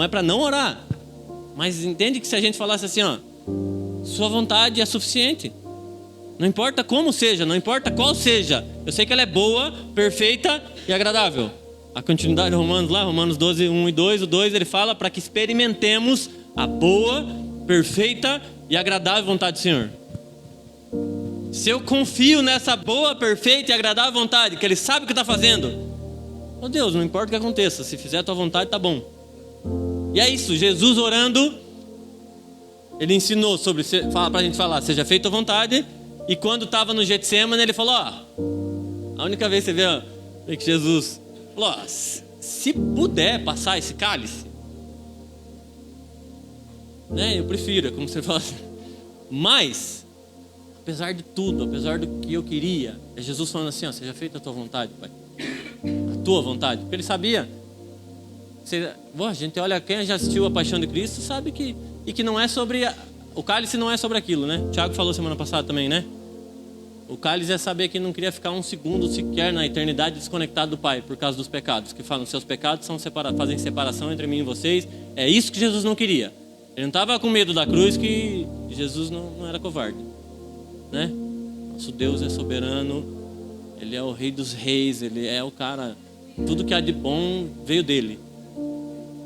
é para não orar. Mas entende que se a gente falasse assim, ó, sua vontade é suficiente. Não importa como seja, não importa qual seja. Eu sei que ela é boa, perfeita e agradável. A continuidade de Romanos lá, Romanos 12, 1 e 2. O 2 ele fala para que experimentemos a boa, perfeita e agradável vontade do Senhor. Se eu confio nessa boa, perfeita e agradável vontade, que Ele sabe o que está fazendo, oh Deus, não importa o que aconteça, se fizer a tua vontade, tá bom. E é isso, Jesus orando, Ele ensinou sobre, para a gente falar, seja feita a vontade. E quando estava no Getsemane, Ele falou, a única vez que você vê que Jesus falou, se puder passar esse cálice, né, eu prefiro, é como você fala assim. Mas apesar de tudo, apesar do que eu queria, é Jesus falando assim, ó, seja feita a tua vontade, Pai. A tua vontade. Porque Ele sabia. A gente olha, quem já assistiu A Paixão de Cristo sabe que não é sobre, o cálice não é sobre aquilo, né? O Thiago falou semana passada também, né? O cálice é saber que não queria ficar um segundo sequer na eternidade desconectado do Pai, por causa dos pecados, que falam, seus pecados fazem separação entre mim e vocês. É isso que Jesus não queria. Ele não estava com medo da cruz, que Jesus não era covarde, né? Nosso Deus é soberano, Ele é o Rei dos Reis, Ele é o cara, tudo que há de bom veio dele,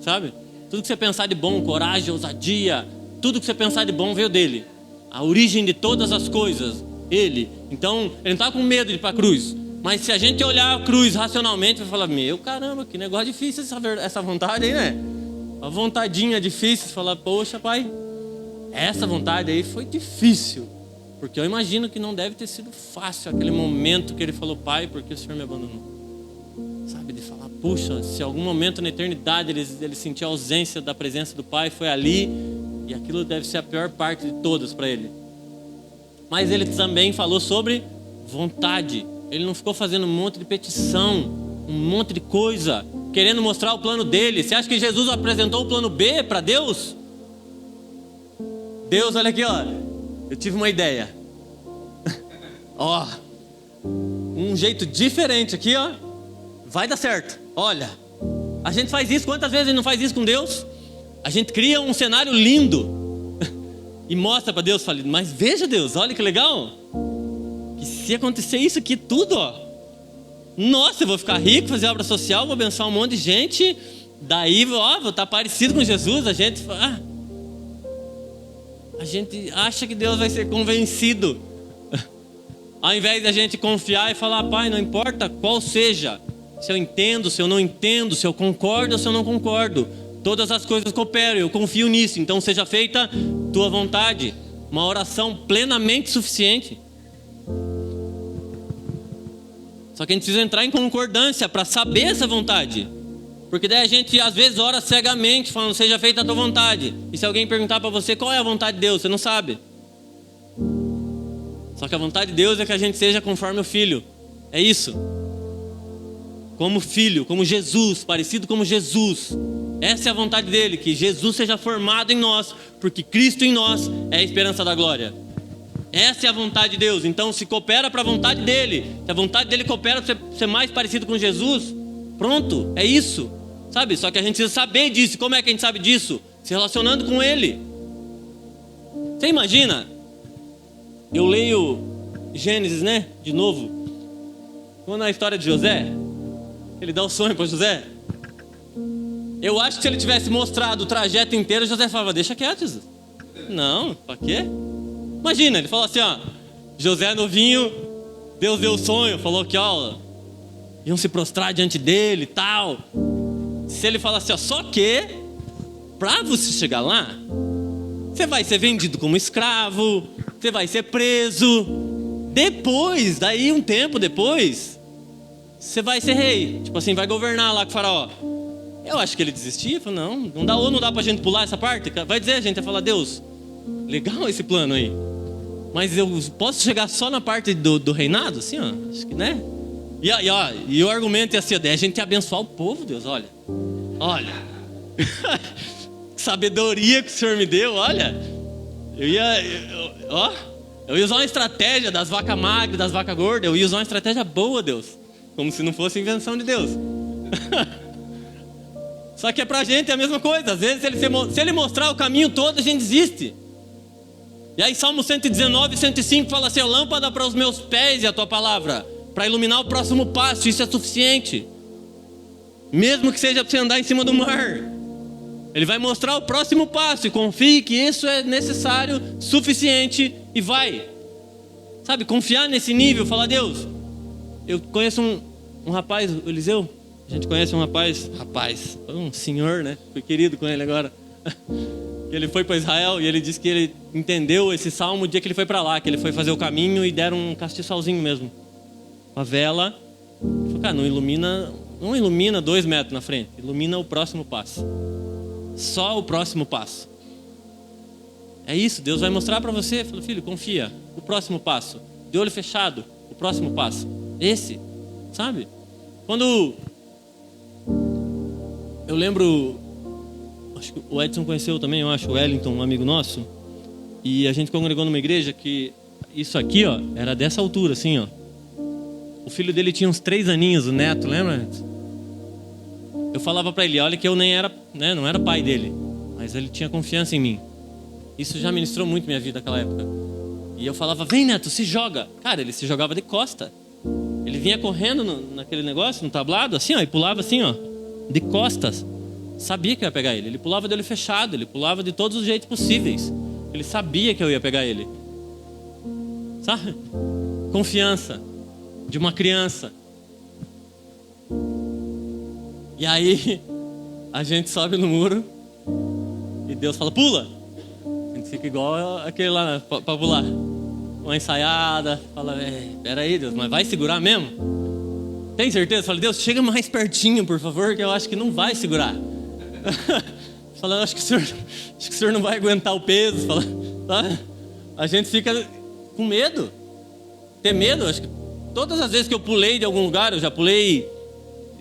sabe? Tudo que você pensar de bom, coragem, ousadia, tudo que você pensar de bom veio dele. A origem de todas as coisas, Ele. Então, Ele não estava com medo de ir para a cruz. Mas se a gente olhar a cruz racionalmente, vai falar, meu caramba, que negócio difícil essa vontade aí, né? Uma vontadinha difícil, falar, poxa Pai, essa vontade aí foi difícil. Porque eu imagino que não deve ter sido fácil aquele momento que Ele falou, Pai, porque o Senhor me abandonou. Sabe, de falar, puxa, se algum momento na eternidade ele sentiu a ausência da presença do Pai, foi ali, e aquilo deve ser a pior parte de todas para Ele. Mas Ele também falou sobre vontade. Ele não ficou fazendo um monte de petição, um monte de coisa, querendo mostrar o plano dele. Você acha que Jesus apresentou o plano B para Deus? Deus, olha aqui, ó, eu tive uma ideia. Ó, um jeito diferente aqui, ó, vai dar certo. Olha, a gente faz isso, quantas vezes a gente não faz isso com Deus? A gente cria um cenário lindo e mostra para Deus, fala, mas veja Deus, olha que legal, que se acontecer isso aqui tudo, ó, nossa, eu vou ficar rico, fazer obra social, vou abençoar um monte de gente, daí, ó, vou estar parecido com Jesus. A gente acha que Deus vai ser convencido, ao invés de a gente confiar e falar, Pai, não importa qual seja, se eu entendo, se eu não entendo, se eu concordo ou se eu não concordo, todas as coisas cooperam, eu confio nisso, então seja feita tua vontade. Uma oração plenamente suficiente. Só que a gente precisa entrar em concordância para saber essa vontade. Porque daí a gente às vezes ora cegamente, falando, seja feita a tua vontade. E se alguém perguntar para você qual é a vontade de Deus, você não sabe. Só que a vontade de Deus é que a gente seja conforme o Filho. É isso. Como Filho, como Jesus, parecido como Jesus. Essa é a vontade dele, que Jesus seja formado em nós, porque Cristo em nós é a esperança da glória. Essa é a vontade de Deus. Então se coopera para a vontade dele. Se a vontade dele coopera para você ser mais parecido com Jesus, pronto, é isso. Sabe? Só que a gente precisa saber disso. Como é que a gente sabe disso? Se relacionando com ele. Você imagina? Eu leio Gênesis, né? De novo. Quando a história de José, ele dá o sonho para José. Eu acho que se ele tivesse mostrado o trajeto inteiro, José falava, deixa quieto, Jesus. Não, para quê? Imagina, ele falou assim, ó. José novinho, Deus deu o sonho, falou que, ó, iam se prostrar diante dele e tal. Se ele falasse, ó, só que para você chegar lá, você vai ser vendido como escravo, você vai ser preso. Depois, daí um tempo depois, você vai ser rei. Tipo assim, vai governar lá com o faraó. Eu acho que ele desistia, falou, não dá pra gente pular essa parte. Vai dizer, a gente vai falar, Deus, legal esse plano aí. Mas eu posso chegar só na parte do reinado, assim, ó, acho que, né? E o argumento é assim, a gente ia abençoar o povo, Deus, olha. Que sabedoria que o Senhor me deu, olha. Eu ia usar uma estratégia das vacas magras, das vacas gordas. Eu ia usar uma estratégia boa, Deus. Como se não fosse invenção de Deus. Só que é pra gente a mesma coisa. Às vezes se ele mostrar o caminho todo, a gente desiste. E aí Salmo 119, 105 fala assim, lâmpada para os meus pés e a tua palavra, para iluminar o próximo passo. Isso é suficiente. Mesmo que seja para você andar em cima do mar, ele vai mostrar o próximo passo. E confie que isso é necessário, suficiente. E vai, sabe, confiar nesse nível. Falar, Deus, eu conheço um rapaz, o Eliseu. A gente conhece um rapaz, um senhor, né? Fui querido com ele agora. Ele foi para Israel e ele disse que ele entendeu esse salmo o dia que ele foi para lá, que ele foi fazer o caminho e deram um castiçalzinho mesmo, uma vela. Ele falou, cara, não ilumina 2 metros na frente, ilumina o próximo passo. Só o próximo passo. É isso, Deus vai mostrar para você. Falou, filho, confia, o próximo passo, de olho fechado, o próximo passo, esse, sabe? Quando eu lembro, acho que o Edson conheceu também, eu acho, o Wellington, um amigo nosso, e a gente congregou numa igreja que isso aqui, ó, era dessa altura, assim, ó. O filho dele tinha uns 3 aninhos, o neto, lembra? Eu falava para ele, olha que eu nem era, né, não era pai dele, mas ele tinha confiança em mim. Isso já ministrou muito minha vida naquela época. E eu falava, vem neto, se joga. Cara, ele se jogava de costa. Ele vinha correndo naquele negócio, no tablado, assim, ó, e pulava assim, ó, de costas. Sabia que eu ia pegar ele. Ele pulava de olho fechado, ele pulava de todos os jeitos possíveis. Ele sabia que eu ia pegar ele. Sabe? Confiança de uma criança. E aí a gente sobe no muro e Deus fala, pula. A gente fica igual aquele lá pra pular. Uma ensaiada, fala, peraí Deus, mas vai segurar mesmo? Tem certeza? Fala, Deus, chega mais pertinho, por favor, que eu acho que não vai segurar. Falando, acho que o senhor não vai aguentar o peso. Fala, tá? A gente fica com medo. Ter medo, acho que todas as vezes que eu pulei de algum lugar, eu já pulei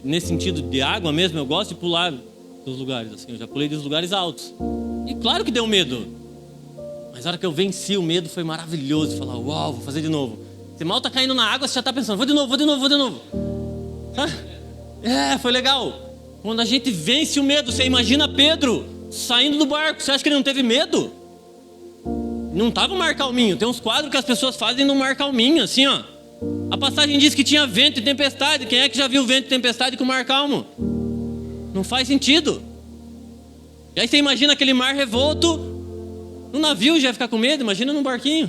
nesse sentido de água mesmo, eu gosto de pular dos lugares, assim, eu já pulei dos lugares altos. E claro que deu medo. Mas a hora que eu venci o medo foi maravilhoso. Falar, uau, vou fazer de novo. Você mal tá caindo na água, você já tá pensando, vou de novo. Foi legal. Quando a gente vence o medo, você imagina Pedro saindo do barco. Você acha que ele não teve medo? Não estava mar calminho. Tem uns quadros que as pessoas fazem no mar calminho, assim, ó. A passagem diz que tinha vento e tempestade. Quem é que já viu vento e tempestade com mar calmo? Não faz sentido. E aí você imagina aquele mar revolto. No navio já ia ficar com medo, imagina num barquinho.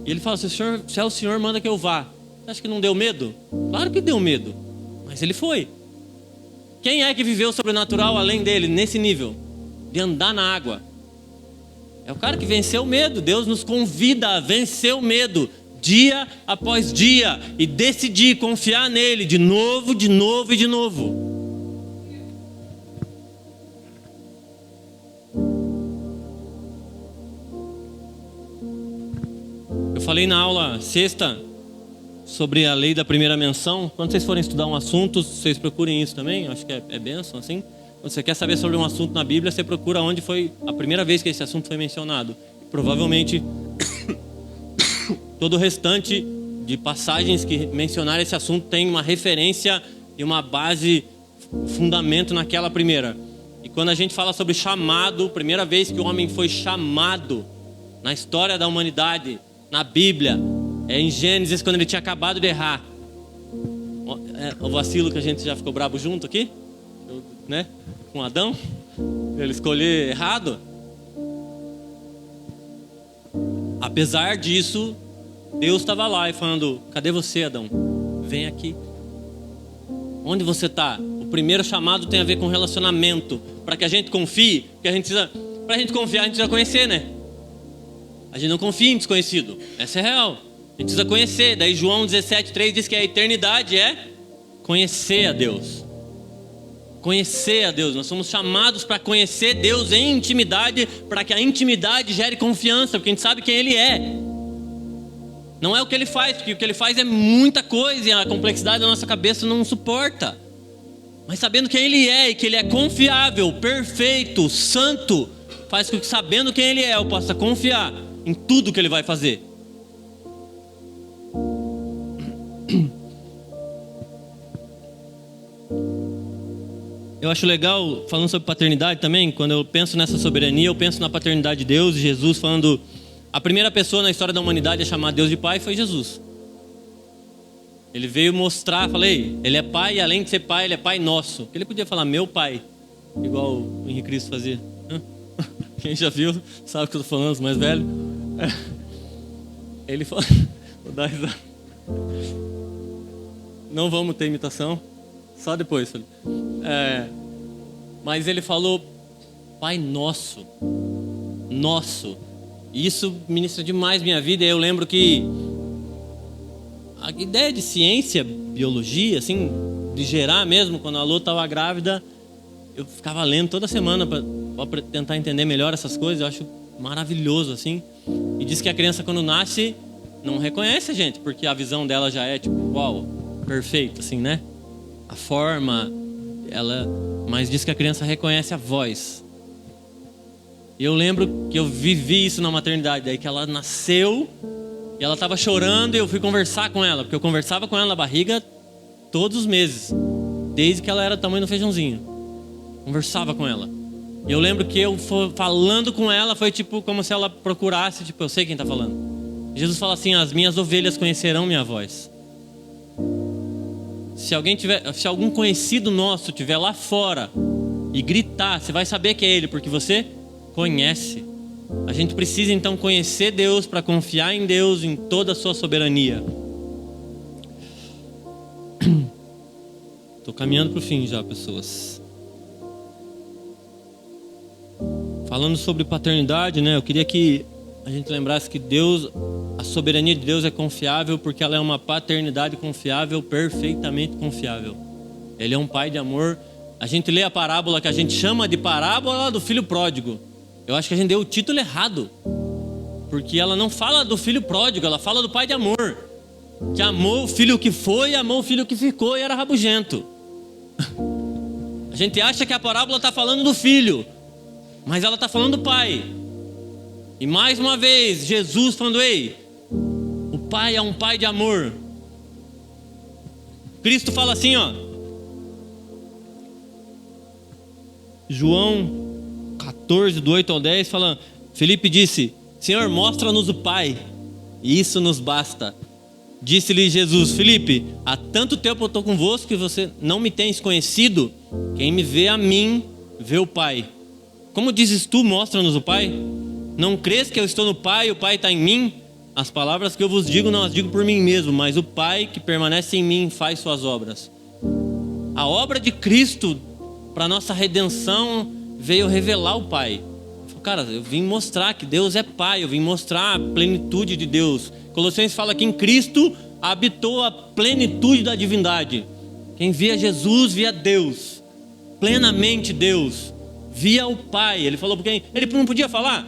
E ele fala, se é o Senhor, manda que eu vá. Você acha que não deu medo? Claro que deu medo, mas ele foi. Quem é que viveu o sobrenatural além dele, nesse nível? De andar na água. É o cara que venceu o medo. Deus nos convida a vencer o medo dia após dia, e decidir confiar nele de novo, de novo e de novo. Eu falei na aula sexta sobre a lei da primeira menção. Quando vocês forem estudar um assunto, vocês procurem isso também. Acho que é bênção, assim. Quando você quer saber sobre um assunto na Bíblia, você procura onde foi a primeira vez que esse assunto foi mencionado. Provavelmente todo o restante de passagens que mencionaram esse assunto tem uma referência e uma base, fundamento naquela primeira. E quando a gente fala sobre chamado, primeira vez que o homem foi chamado na história da humanidade, na Bíblia, é em Gênesis, quando ele tinha acabado de errar. O vacilo que a gente já ficou bravo junto aqui, né? Com Adão, ele escolheu errado. Apesar disso, Deus estava lá e falando: cadê você, Adão? Vem aqui. Onde você está? O primeiro chamado tem a ver com relacionamento. Para que a gente confie, para a gente confiar, a gente precisa conhecer, né? A gente não confia em desconhecido. Essa é real. A gente precisa conhecer. Daí João 17:3 diz que a eternidade é conhecer a Deus. Conhecer a Deus. Nós somos chamados para conhecer Deus em intimidade, para que a intimidade gere confiança, porque a gente sabe quem Ele é. Não é o que Ele faz, porque o que Ele faz é muita coisa e a complexidade da nossa cabeça não suporta. Mas sabendo quem Ele é e que Ele é confiável, perfeito, santo, faz com que, sabendo quem Ele é, eu possa confiar em tudo que Ele vai fazer. Eu acho legal, falando sobre paternidade também, quando eu penso nessa soberania, eu penso na paternidade de Deus, Jesus falando, a primeira pessoa na história da humanidade a chamar Deus de Pai foi Jesus. Ele veio mostrar, falei, Ele é Pai e além de ser Pai, Ele é Pai nosso. Ele podia falar, meu Pai, igual o Henrique Cristo fazia. Quem já viu, sabe o que eu estou falando, os mais velhos. Ele falou, vou dar risada. Não vamos ter imitação, só depois. Mas ele falou, Pai nosso, nosso. E isso ministra demais minha vida. E eu lembro que a ideia de ciência, biologia, assim, de gerar mesmo, quando a Lô estava grávida, eu ficava lendo toda semana para tentar entender melhor essas coisas. Eu acho maravilhoso, assim. E diz que a criança, quando nasce, não reconhece a gente, porque a visão dela já é tipo, uau, perfeito, assim, né? A forma, mas diz que a criança reconhece a voz. E eu lembro que eu vivi isso na maternidade, daí que ela nasceu e ela estava chorando e eu fui conversar com ela, porque eu conversava com ela na barriga todos os meses, desde que ela era do tamanho do feijãozinho. Conversava com ela. E eu lembro que eu falando com ela foi tipo como se ela procurasse, tipo, eu sei quem está falando. Jesus fala assim, as minhas ovelhas conhecerão minha voz. Se algum conhecido nosso estiver lá fora e gritar, você vai saber que é ele, porque você conhece. A gente precisa então conhecer Deus para confiar em Deus em toda a sua soberania. Estou caminhando para o fim já, pessoas. Falando sobre paternidade, né? Eu queria que a gente lembrasse que Deus, a soberania de Deus é confiável porque ela é uma paternidade confiável, perfeitamente confiável. Ele é um pai de amor. A gente lê a parábola que a gente chama de parábola do filho pródigo. Eu acho que a gente deu o título errado, porque ela não fala do filho pródigo, ela fala do pai de amor, que amou o filho que foi, amou o filho que ficou e era rabugento. A gente acha que a parábola está falando do filho, mas ela está falando do pai. E mais uma vez, Jesus falando, ei, o pai é um pai de amor. Cristo fala assim, ó, João 14, do 8 ao 10, fala, Felipe disse, Senhor, mostra-nos o Pai, e isso nos basta. Disse-lhe Jesus, Felipe, há tanto tempo eu estou convosco que você não me tens conhecido. Quem me vê a mim, vê o Pai. Como dizes tu, mostra-nos o Pai? Não crês que eu estou no Pai e o Pai está em mim? As palavras que eu vos digo não as digo por mim mesmo, mas o Pai que permanece em mim faz suas obras. A obra de Cristo para nossa redenção veio revelar o Pai. Cara, eu vim mostrar que Deus é Pai, eu vim mostrar a plenitude de Deus. Colossenses fala que em Cristo habitou a plenitude da divindade. Quem via Jesus via Deus, plenamente Deus, via o Pai. Ele falou porque ele não podia falar: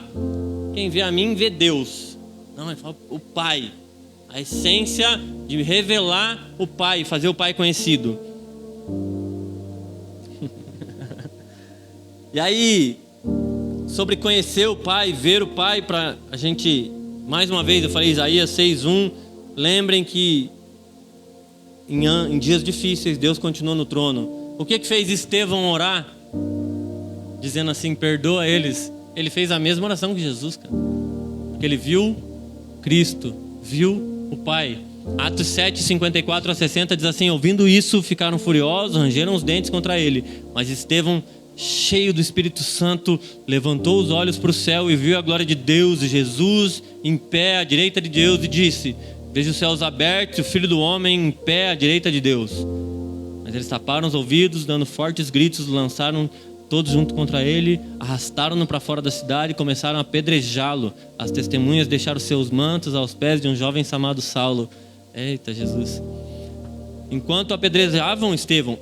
quem vê a mim vê Deus. Não, ele fala o Pai. A essência de revelar o Pai, fazer o Pai conhecido. E aí, sobre conhecer o Pai, ver o Pai, para a gente, mais uma vez eu falei Isaías 6:1, lembrem que em dias difíceis Deus continuou no trono. O que fez Estevão orar? Dizendo assim: perdoa eles. Ele fez a mesma oração que Jesus, cara, porque ele viu Cristo, viu o Pai. Atos 7:54-60 diz assim: ouvindo isso ficaram furiosos, rangeram os dentes contra ele. Mas Estevão, cheio do Espírito Santo, levantou os olhos para o céu e viu a glória de Deus e Jesus em pé à direita de Deus, e disse: vejo os céus abertos e o Filho do Homem em pé à direita de Deus. Mas eles taparam os ouvidos, dando fortes gritos, lançaram todos junto contra ele, arrastaram-no para fora da cidade e começaram a apedrejá-lo. As testemunhas deixaram seus mantos aos pés de um jovem chamado Saulo. Eita Jesus! Enquanto apedrejavam Estevão,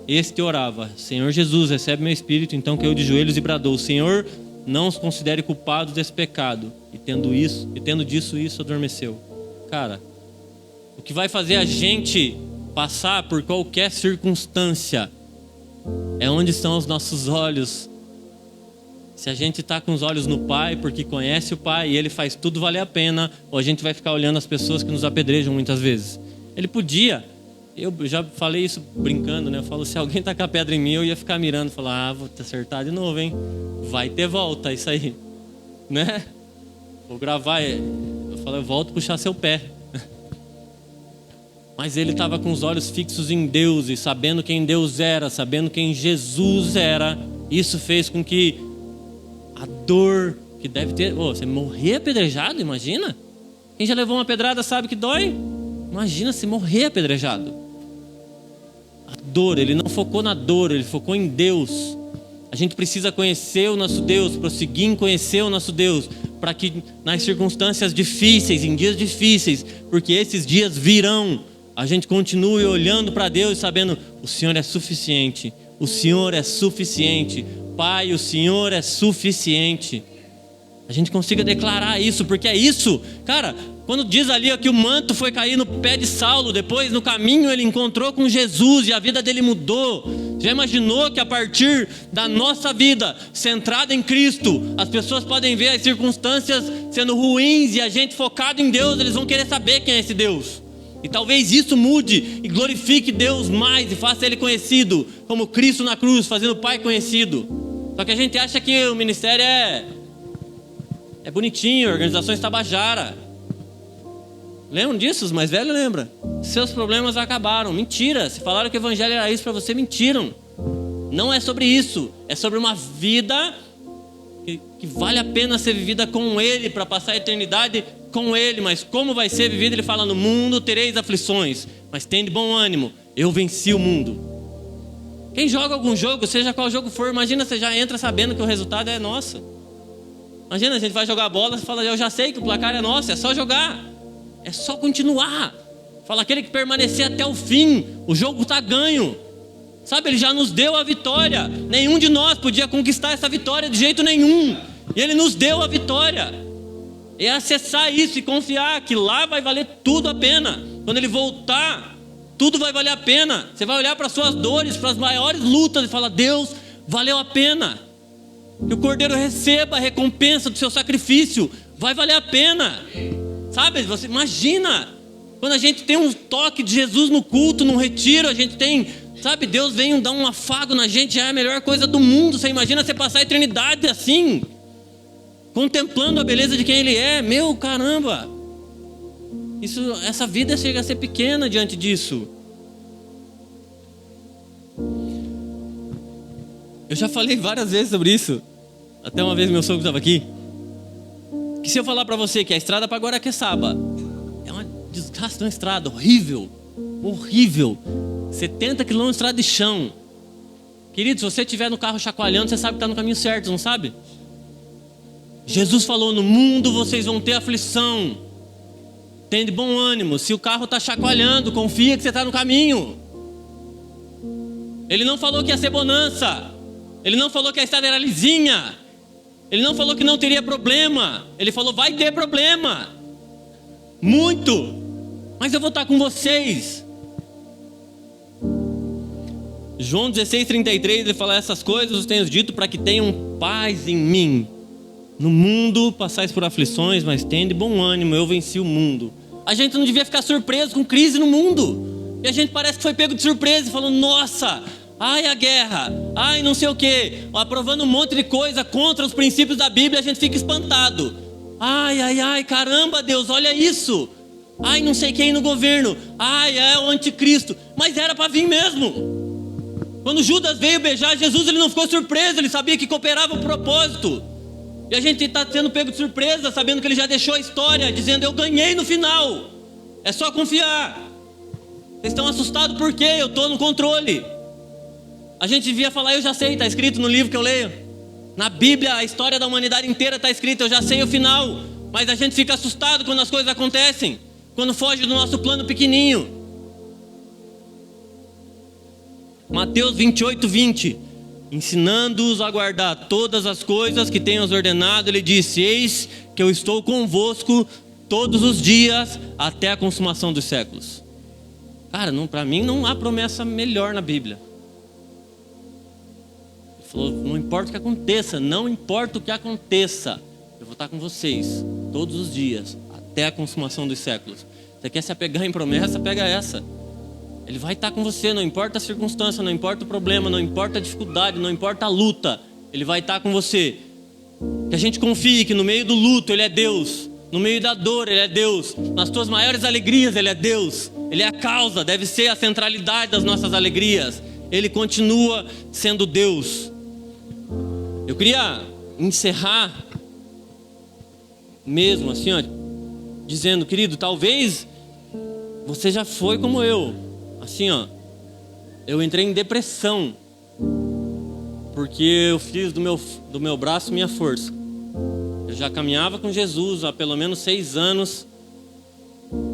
este orava: Senhor Jesus, recebe meu espírito. Então caiu de joelhos e bradou: Senhor, não os considere culpados desse pecado. E tendo disso isso, adormeceu. Cara, o que vai fazer a gente passar por qualquer circunstância é onde estão os nossos olhos. Se a gente está com os olhos no Pai, porque conhece o Pai e Ele faz tudo valer a pena, ou a gente vai ficar olhando as pessoas que nos apedrejam muitas vezes. Ele podia, eu já falei isso brincando, né? Eu falo, se alguém tacar pedra em mim, eu ia ficar mirando, falar: vou te acertar de novo, hein? Vai ter volta, isso aí, né? Vou gravar, eu falo, eu volto a puxar seu pé. Mas ele estava com os olhos fixos em Deus e sabendo quem Deus era, sabendo quem Jesus era. Isso fez com que a dor que deve ter... você morrer apedrejado, imagina? Quem já levou uma pedrada sabe que dói. Imagina se morrer apedrejado. A dor, ele não focou na dor, ele focou em Deus. A gente precisa conhecer o nosso Deus, prosseguir em conhecer o nosso Deus, para que nas circunstâncias difíceis, em dias difíceis, porque esses dias virão, a gente continue olhando para Deus e sabendo: o Senhor é suficiente, o Senhor é suficiente, Pai, o Senhor é suficiente. A gente consiga declarar isso, porque é isso, cara. Quando diz ali que o manto foi cair no pé de Saulo, depois no caminho ele encontrou com Jesus e a vida dele mudou. Já imaginou que a partir da nossa vida centrada em Cristo, as pessoas podem ver as circunstâncias sendo ruins e a gente focado em Deus, eles vão querer saber quem é esse Deus. E talvez isso mude e glorifique Deus mais e faça Ele conhecido, como Cristo na cruz, fazendo o Pai conhecido. Só que a gente acha que o ministério é bonitinho, organizações tabajara. Lembram disso? Os mais velhos lembram. Seus problemas acabaram. Mentira, se falaram que o evangelho era isso para você, mentiram. Não é sobre isso, é sobre uma vida que vale a pena ser vivida com Ele, para passar a eternidade com Ele. Mas como vai ser vivida? Ele fala: no mundo tereis aflições, mas tende bom ânimo, eu venci o mundo. Quem joga algum jogo, seja qual jogo for, imagina, você já entra sabendo que o resultado é nosso. Imagina, a gente vai jogar bola, você fala: eu já sei que o placar é nosso, é só jogar, é só continuar. Fala: aquele que permanecer até o fim, o jogo está ganho. Sabe, Ele já nos deu a vitória. Nenhum de nós podia conquistar essa vitória de jeito nenhum, e Ele nos deu a vitória. É acessar isso e confiar que lá vai valer tudo a pena. Quando Ele voltar, tudo vai valer a pena. Você vai olhar para as suas dores, para as maiores lutas e falar: Deus, valeu a pena. Que o Cordeiro receba a recompensa do seu sacrifício, vai valer a pena. Sabe, você imagina quando a gente tem um toque de Jesus no culto, num retiro, a gente tem, sabe, Deus vem dar um afago na gente, já é a melhor coisa do mundo. Você imagina você passar a eternidade assim, contemplando a beleza de quem Ele é. Meu caramba, essa vida chega a ser pequena diante disso. Eu já falei várias vezes sobre isso. Até uma vez meu sogro estava aqui. Que se eu falar para você que a estrada para Guaraqueçaba é uma desgraça de uma estrada horrível, horrível, 70 quilômetros de estrada de chão, Querido, se você estiver no carro chacoalhando, você sabe que está no caminho certo, não sabe? Jesus falou, no mundo vocês vão ter aflição. Tem de bom ânimo. Se o carro está chacoalhando, confia que você está no caminho. Ele não falou que ia ser bonança. Ele não falou que a estrada era lisinha. Ele não falou que não teria problema. Ele falou, vai ter problema. Muito. Mas eu vou estar com vocês. João 16:33, ele fala, essas coisas eu tenho dito para que tenham paz em mim. No mundo passais por aflições, mas tende bom ânimo, eu venci o mundo. A gente não devia ficar surpreso com crise no mundo. E a gente parece que foi pego de surpresa e falou, nossa, ai a guerra, ai não sei o que, aprovando um monte de coisa contra os princípios da Bíblia, a gente fica espantado. Ai, caramba Deus, olha isso. Ai não sei quem no governo, ai é o anticristo. Mas era para vir mesmo. Quando Judas veio beijar Jesus, ele não ficou surpreso, ele sabia que cooperava o propósito. E a gente está sendo pego de surpresa, sabendo que ele já deixou a história, dizendo, eu ganhei no final. É só confiar. Vocês estão assustados por quê? Eu estou no controle. A gente devia falar, eu já sei, está escrito no livro que eu leio. Na Bíblia, a história da humanidade inteira está escrita, eu já sei o final. Mas a gente fica assustado quando as coisas acontecem, quando foge do nosso plano pequenininho. Mateus 28:20, ensinando-os a guardar todas as coisas que tenhas ordenado, ele disse, eis que eu estou convosco todos os dias até a consumação dos séculos. Cara, para mim não há promessa melhor na Bíblia. Ele falou, não importa o que aconteça, não importa o que aconteça, eu vou estar com vocês todos os dias até a consumação dos séculos. Você quer se apegar em promessa, pega essa. Ele vai estar com você, não importa a circunstância, não importa o problema, não importa a dificuldade, não importa a luta. Ele vai estar com você. Que a gente confie que no meio do luto Ele é Deus. No meio da dor Ele é Deus. Nas tuas maiores alegrias Ele é Deus. Ele é a causa, deve ser a centralidade das nossas alegrias. Ele continua sendo Deus. Eu queria encerrar mesmo assim, ó, dizendo, querido, talvez você já foi como eu. Assim, ó, eu entrei em depressão porque eu fiz do meu braço minha força. Eu já caminhava com Jesus há pelo menos 6 anos.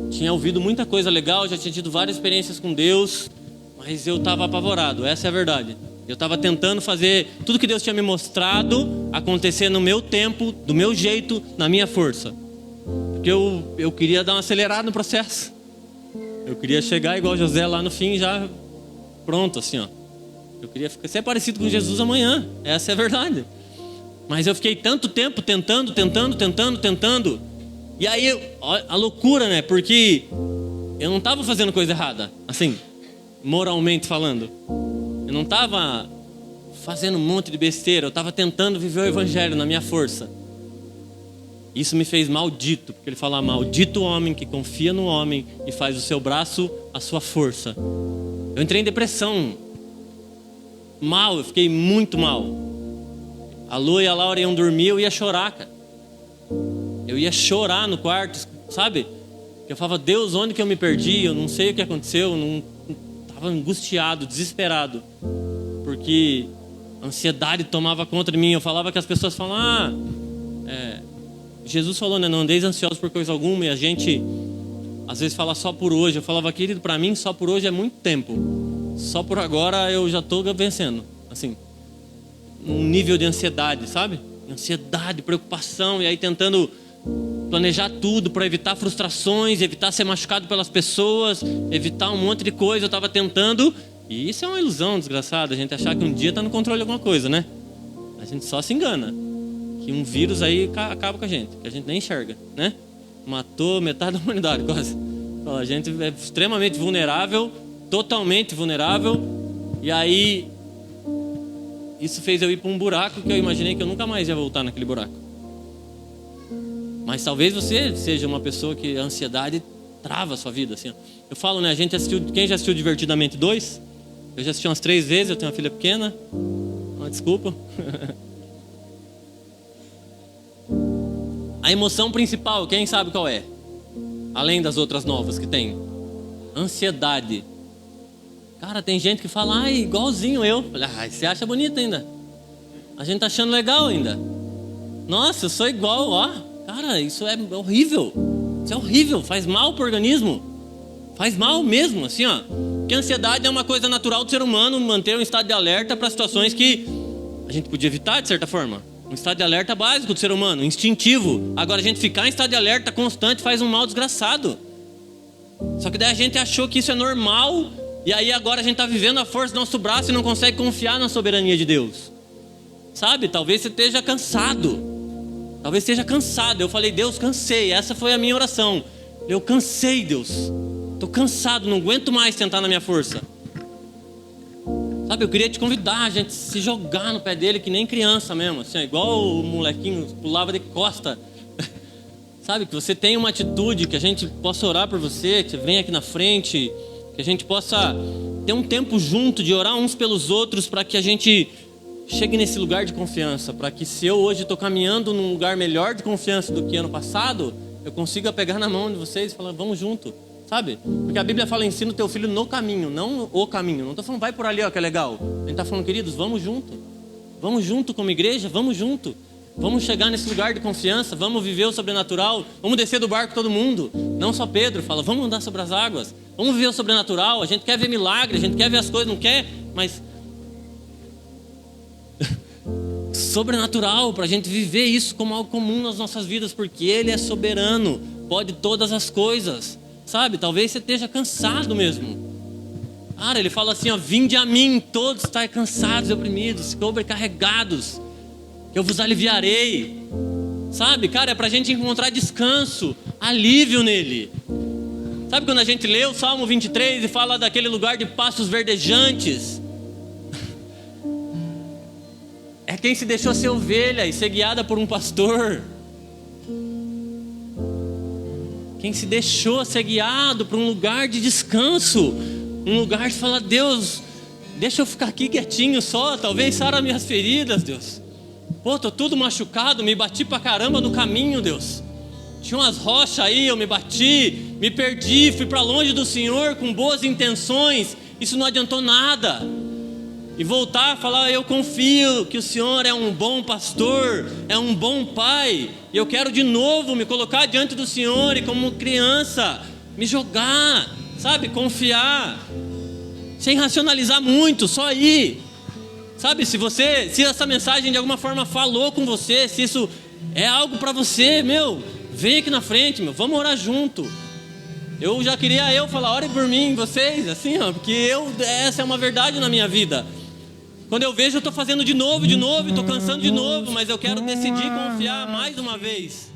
Tinha ouvido muita coisa legal, já tinha tido várias experiências com Deus, mas eu estava apavorado, essa é a verdade. Eu estava tentando fazer tudo que Deus tinha me mostrado acontecer no meu tempo, do meu jeito, na minha força. Porque eu queria dar uma acelerada no processo. Eu queria chegar igual José lá no fim, já pronto assim, ó. Eu queria ser parecido com Jesus amanhã, essa é a verdade. Mas eu fiquei tanto tempo tentando. E aí, a loucura, né? Porque eu não estava fazendo coisa errada, assim, moralmente falando. Eu não estava fazendo um monte de besteira, eu estava tentando viver o evangelho na minha força. Isso me fez maldito, porque ele fala, maldito o homem que confia no homem e faz o seu braço a sua força. Eu entrei em depressão. Mal, eu fiquei muito mal. A Lu e a Laura iam dormir, eu ia chorar, cara. Eu ia chorar no quarto, sabe? Eu falava, Deus, onde que eu me perdi? Eu não sei o que aconteceu, eu estava angustiado, desesperado. Porque a ansiedade tomava conta de mim. Eu falava que as pessoas falam, Jesus falou, né, não andeis ansiosos por coisa alguma. E a gente às vezes fala só por hoje. Eu falava, querido, para mim só por hoje é muito tempo. Só por agora eu já estou vencendo. Assim, um nível de ansiedade, sabe? Ansiedade, preocupação. E aí tentando planejar tudo para evitar frustrações, evitar ser machucado pelas pessoas, evitar um monte de coisa. Eu estava tentando. E isso é uma ilusão desgraçada, a gente achar que um dia está no controle de alguma coisa, né? A gente só se engana. Que um vírus aí acaba com a gente, que a gente nem enxerga, né? Matou metade da humanidade quase. A gente é extremamente vulnerável, totalmente vulnerável. E aí isso fez eu ir para um buraco que eu imaginei que eu nunca mais ia voltar naquele buraco. Mas talvez você seja uma pessoa que a ansiedade trava a sua vida, assim. Eu falo, né? A gente assistiu, quem já assistiu Divertidamente 2? Eu já assisti umas 3 vezes, eu tenho uma filha pequena. Desculpa. A emoção principal, quem sabe qual é? Além das outras novas que tem. Ansiedade. Cara, tem gente que fala, ai, igualzinho eu. Falei, ai, você acha bonito ainda? A gente tá achando legal ainda. Nossa, eu sou igual, ó. Cara, isso é horrível. Isso é horrível, faz mal pro organismo. Faz mal mesmo, assim, ó. Porque a ansiedade é uma coisa natural do ser humano, manter um estado de alerta para situações que a gente podia evitar, de certa forma. Um estado de alerta básico do ser humano, instintivo. Agora, a gente ficar em estado de alerta constante faz um mal desgraçado. Só que daí a gente achou que isso é normal, e aí agora a gente está vivendo a força do nosso braço e não consegue confiar na soberania de Deus. Sabe, talvez você esteja cansado. Talvez esteja cansado. Eu falei, Deus, cansei. Essa foi a minha oração. Eu cansei, Deus. Estou cansado, não aguento mais tentar na minha força. Sabe, eu queria te convidar a gente se jogar no pé dele que nem criança mesmo, assim, igual o molequinho pulava de costa. Sabe, que você tenha uma atitude, que a gente possa orar por você, que você venha aqui na frente, que a gente possa ter um tempo junto de orar uns pelos outros para que a gente chegue nesse lugar de confiança, para que se eu hoje estou caminhando num lugar melhor de confiança do que ano passado, eu consiga pegar na mão de vocês e falar, vamos junto. Sabe? Porque a Bíblia fala, ensina o teu filho no caminho, não o caminho. Não estou falando, vai por ali, ó, que é legal. A gente está falando, queridos, vamos junto. Vamos junto como igreja, vamos junto. Vamos chegar nesse lugar de confiança, vamos viver o sobrenatural. Vamos descer do barco todo mundo. Não só Pedro fala, vamos andar sobre as águas. Vamos viver o sobrenatural. A gente quer ver milagre, a gente quer ver as coisas, não quer, mas... sobrenatural, para a gente viver isso como algo comum nas nossas vidas, porque Ele é soberano, pode todas as coisas. Sabe, talvez você esteja cansado mesmo. Cara, ele fala assim, ó, vinde a mim, todos estáis cansados e oprimidos, sobrecarregados, que eu vos aliviarei. Sabe, cara, é pra gente encontrar descanso, alívio nele. Sabe quando a gente lê o Salmo 23 e fala daquele lugar de pastos verdejantes? É quem se deixou ser ovelha e ser guiada por um pastor. Quem se deixou ser guiado para um lugar de descanso, um lugar de falar, Deus, deixa eu ficar aqui quietinho só, talvez sara minhas feridas, Deus. Pô, tô tudo machucado, me bati pra caramba no caminho, Deus. Tinha umas rochas aí, eu me bati, me perdi, fui para longe do Senhor com boas intenções, isso não adiantou nada. E voltar a falar, eu confio que o Senhor é um bom pastor, é um bom pai, e eu quero de novo me colocar diante do Senhor e como criança, me jogar, sabe, confiar, sem racionalizar muito, só ir. Sabe, se essa mensagem de alguma forma falou com você, se isso é algo para você, vem aqui na frente, vamos orar junto. Eu já queria falar, orem por mim, vocês, assim, ó, porque essa é uma verdade na minha vida. Quando eu vejo, eu estou fazendo de novo, estou cansando de novo, mas eu quero decidir confiar mais uma vez.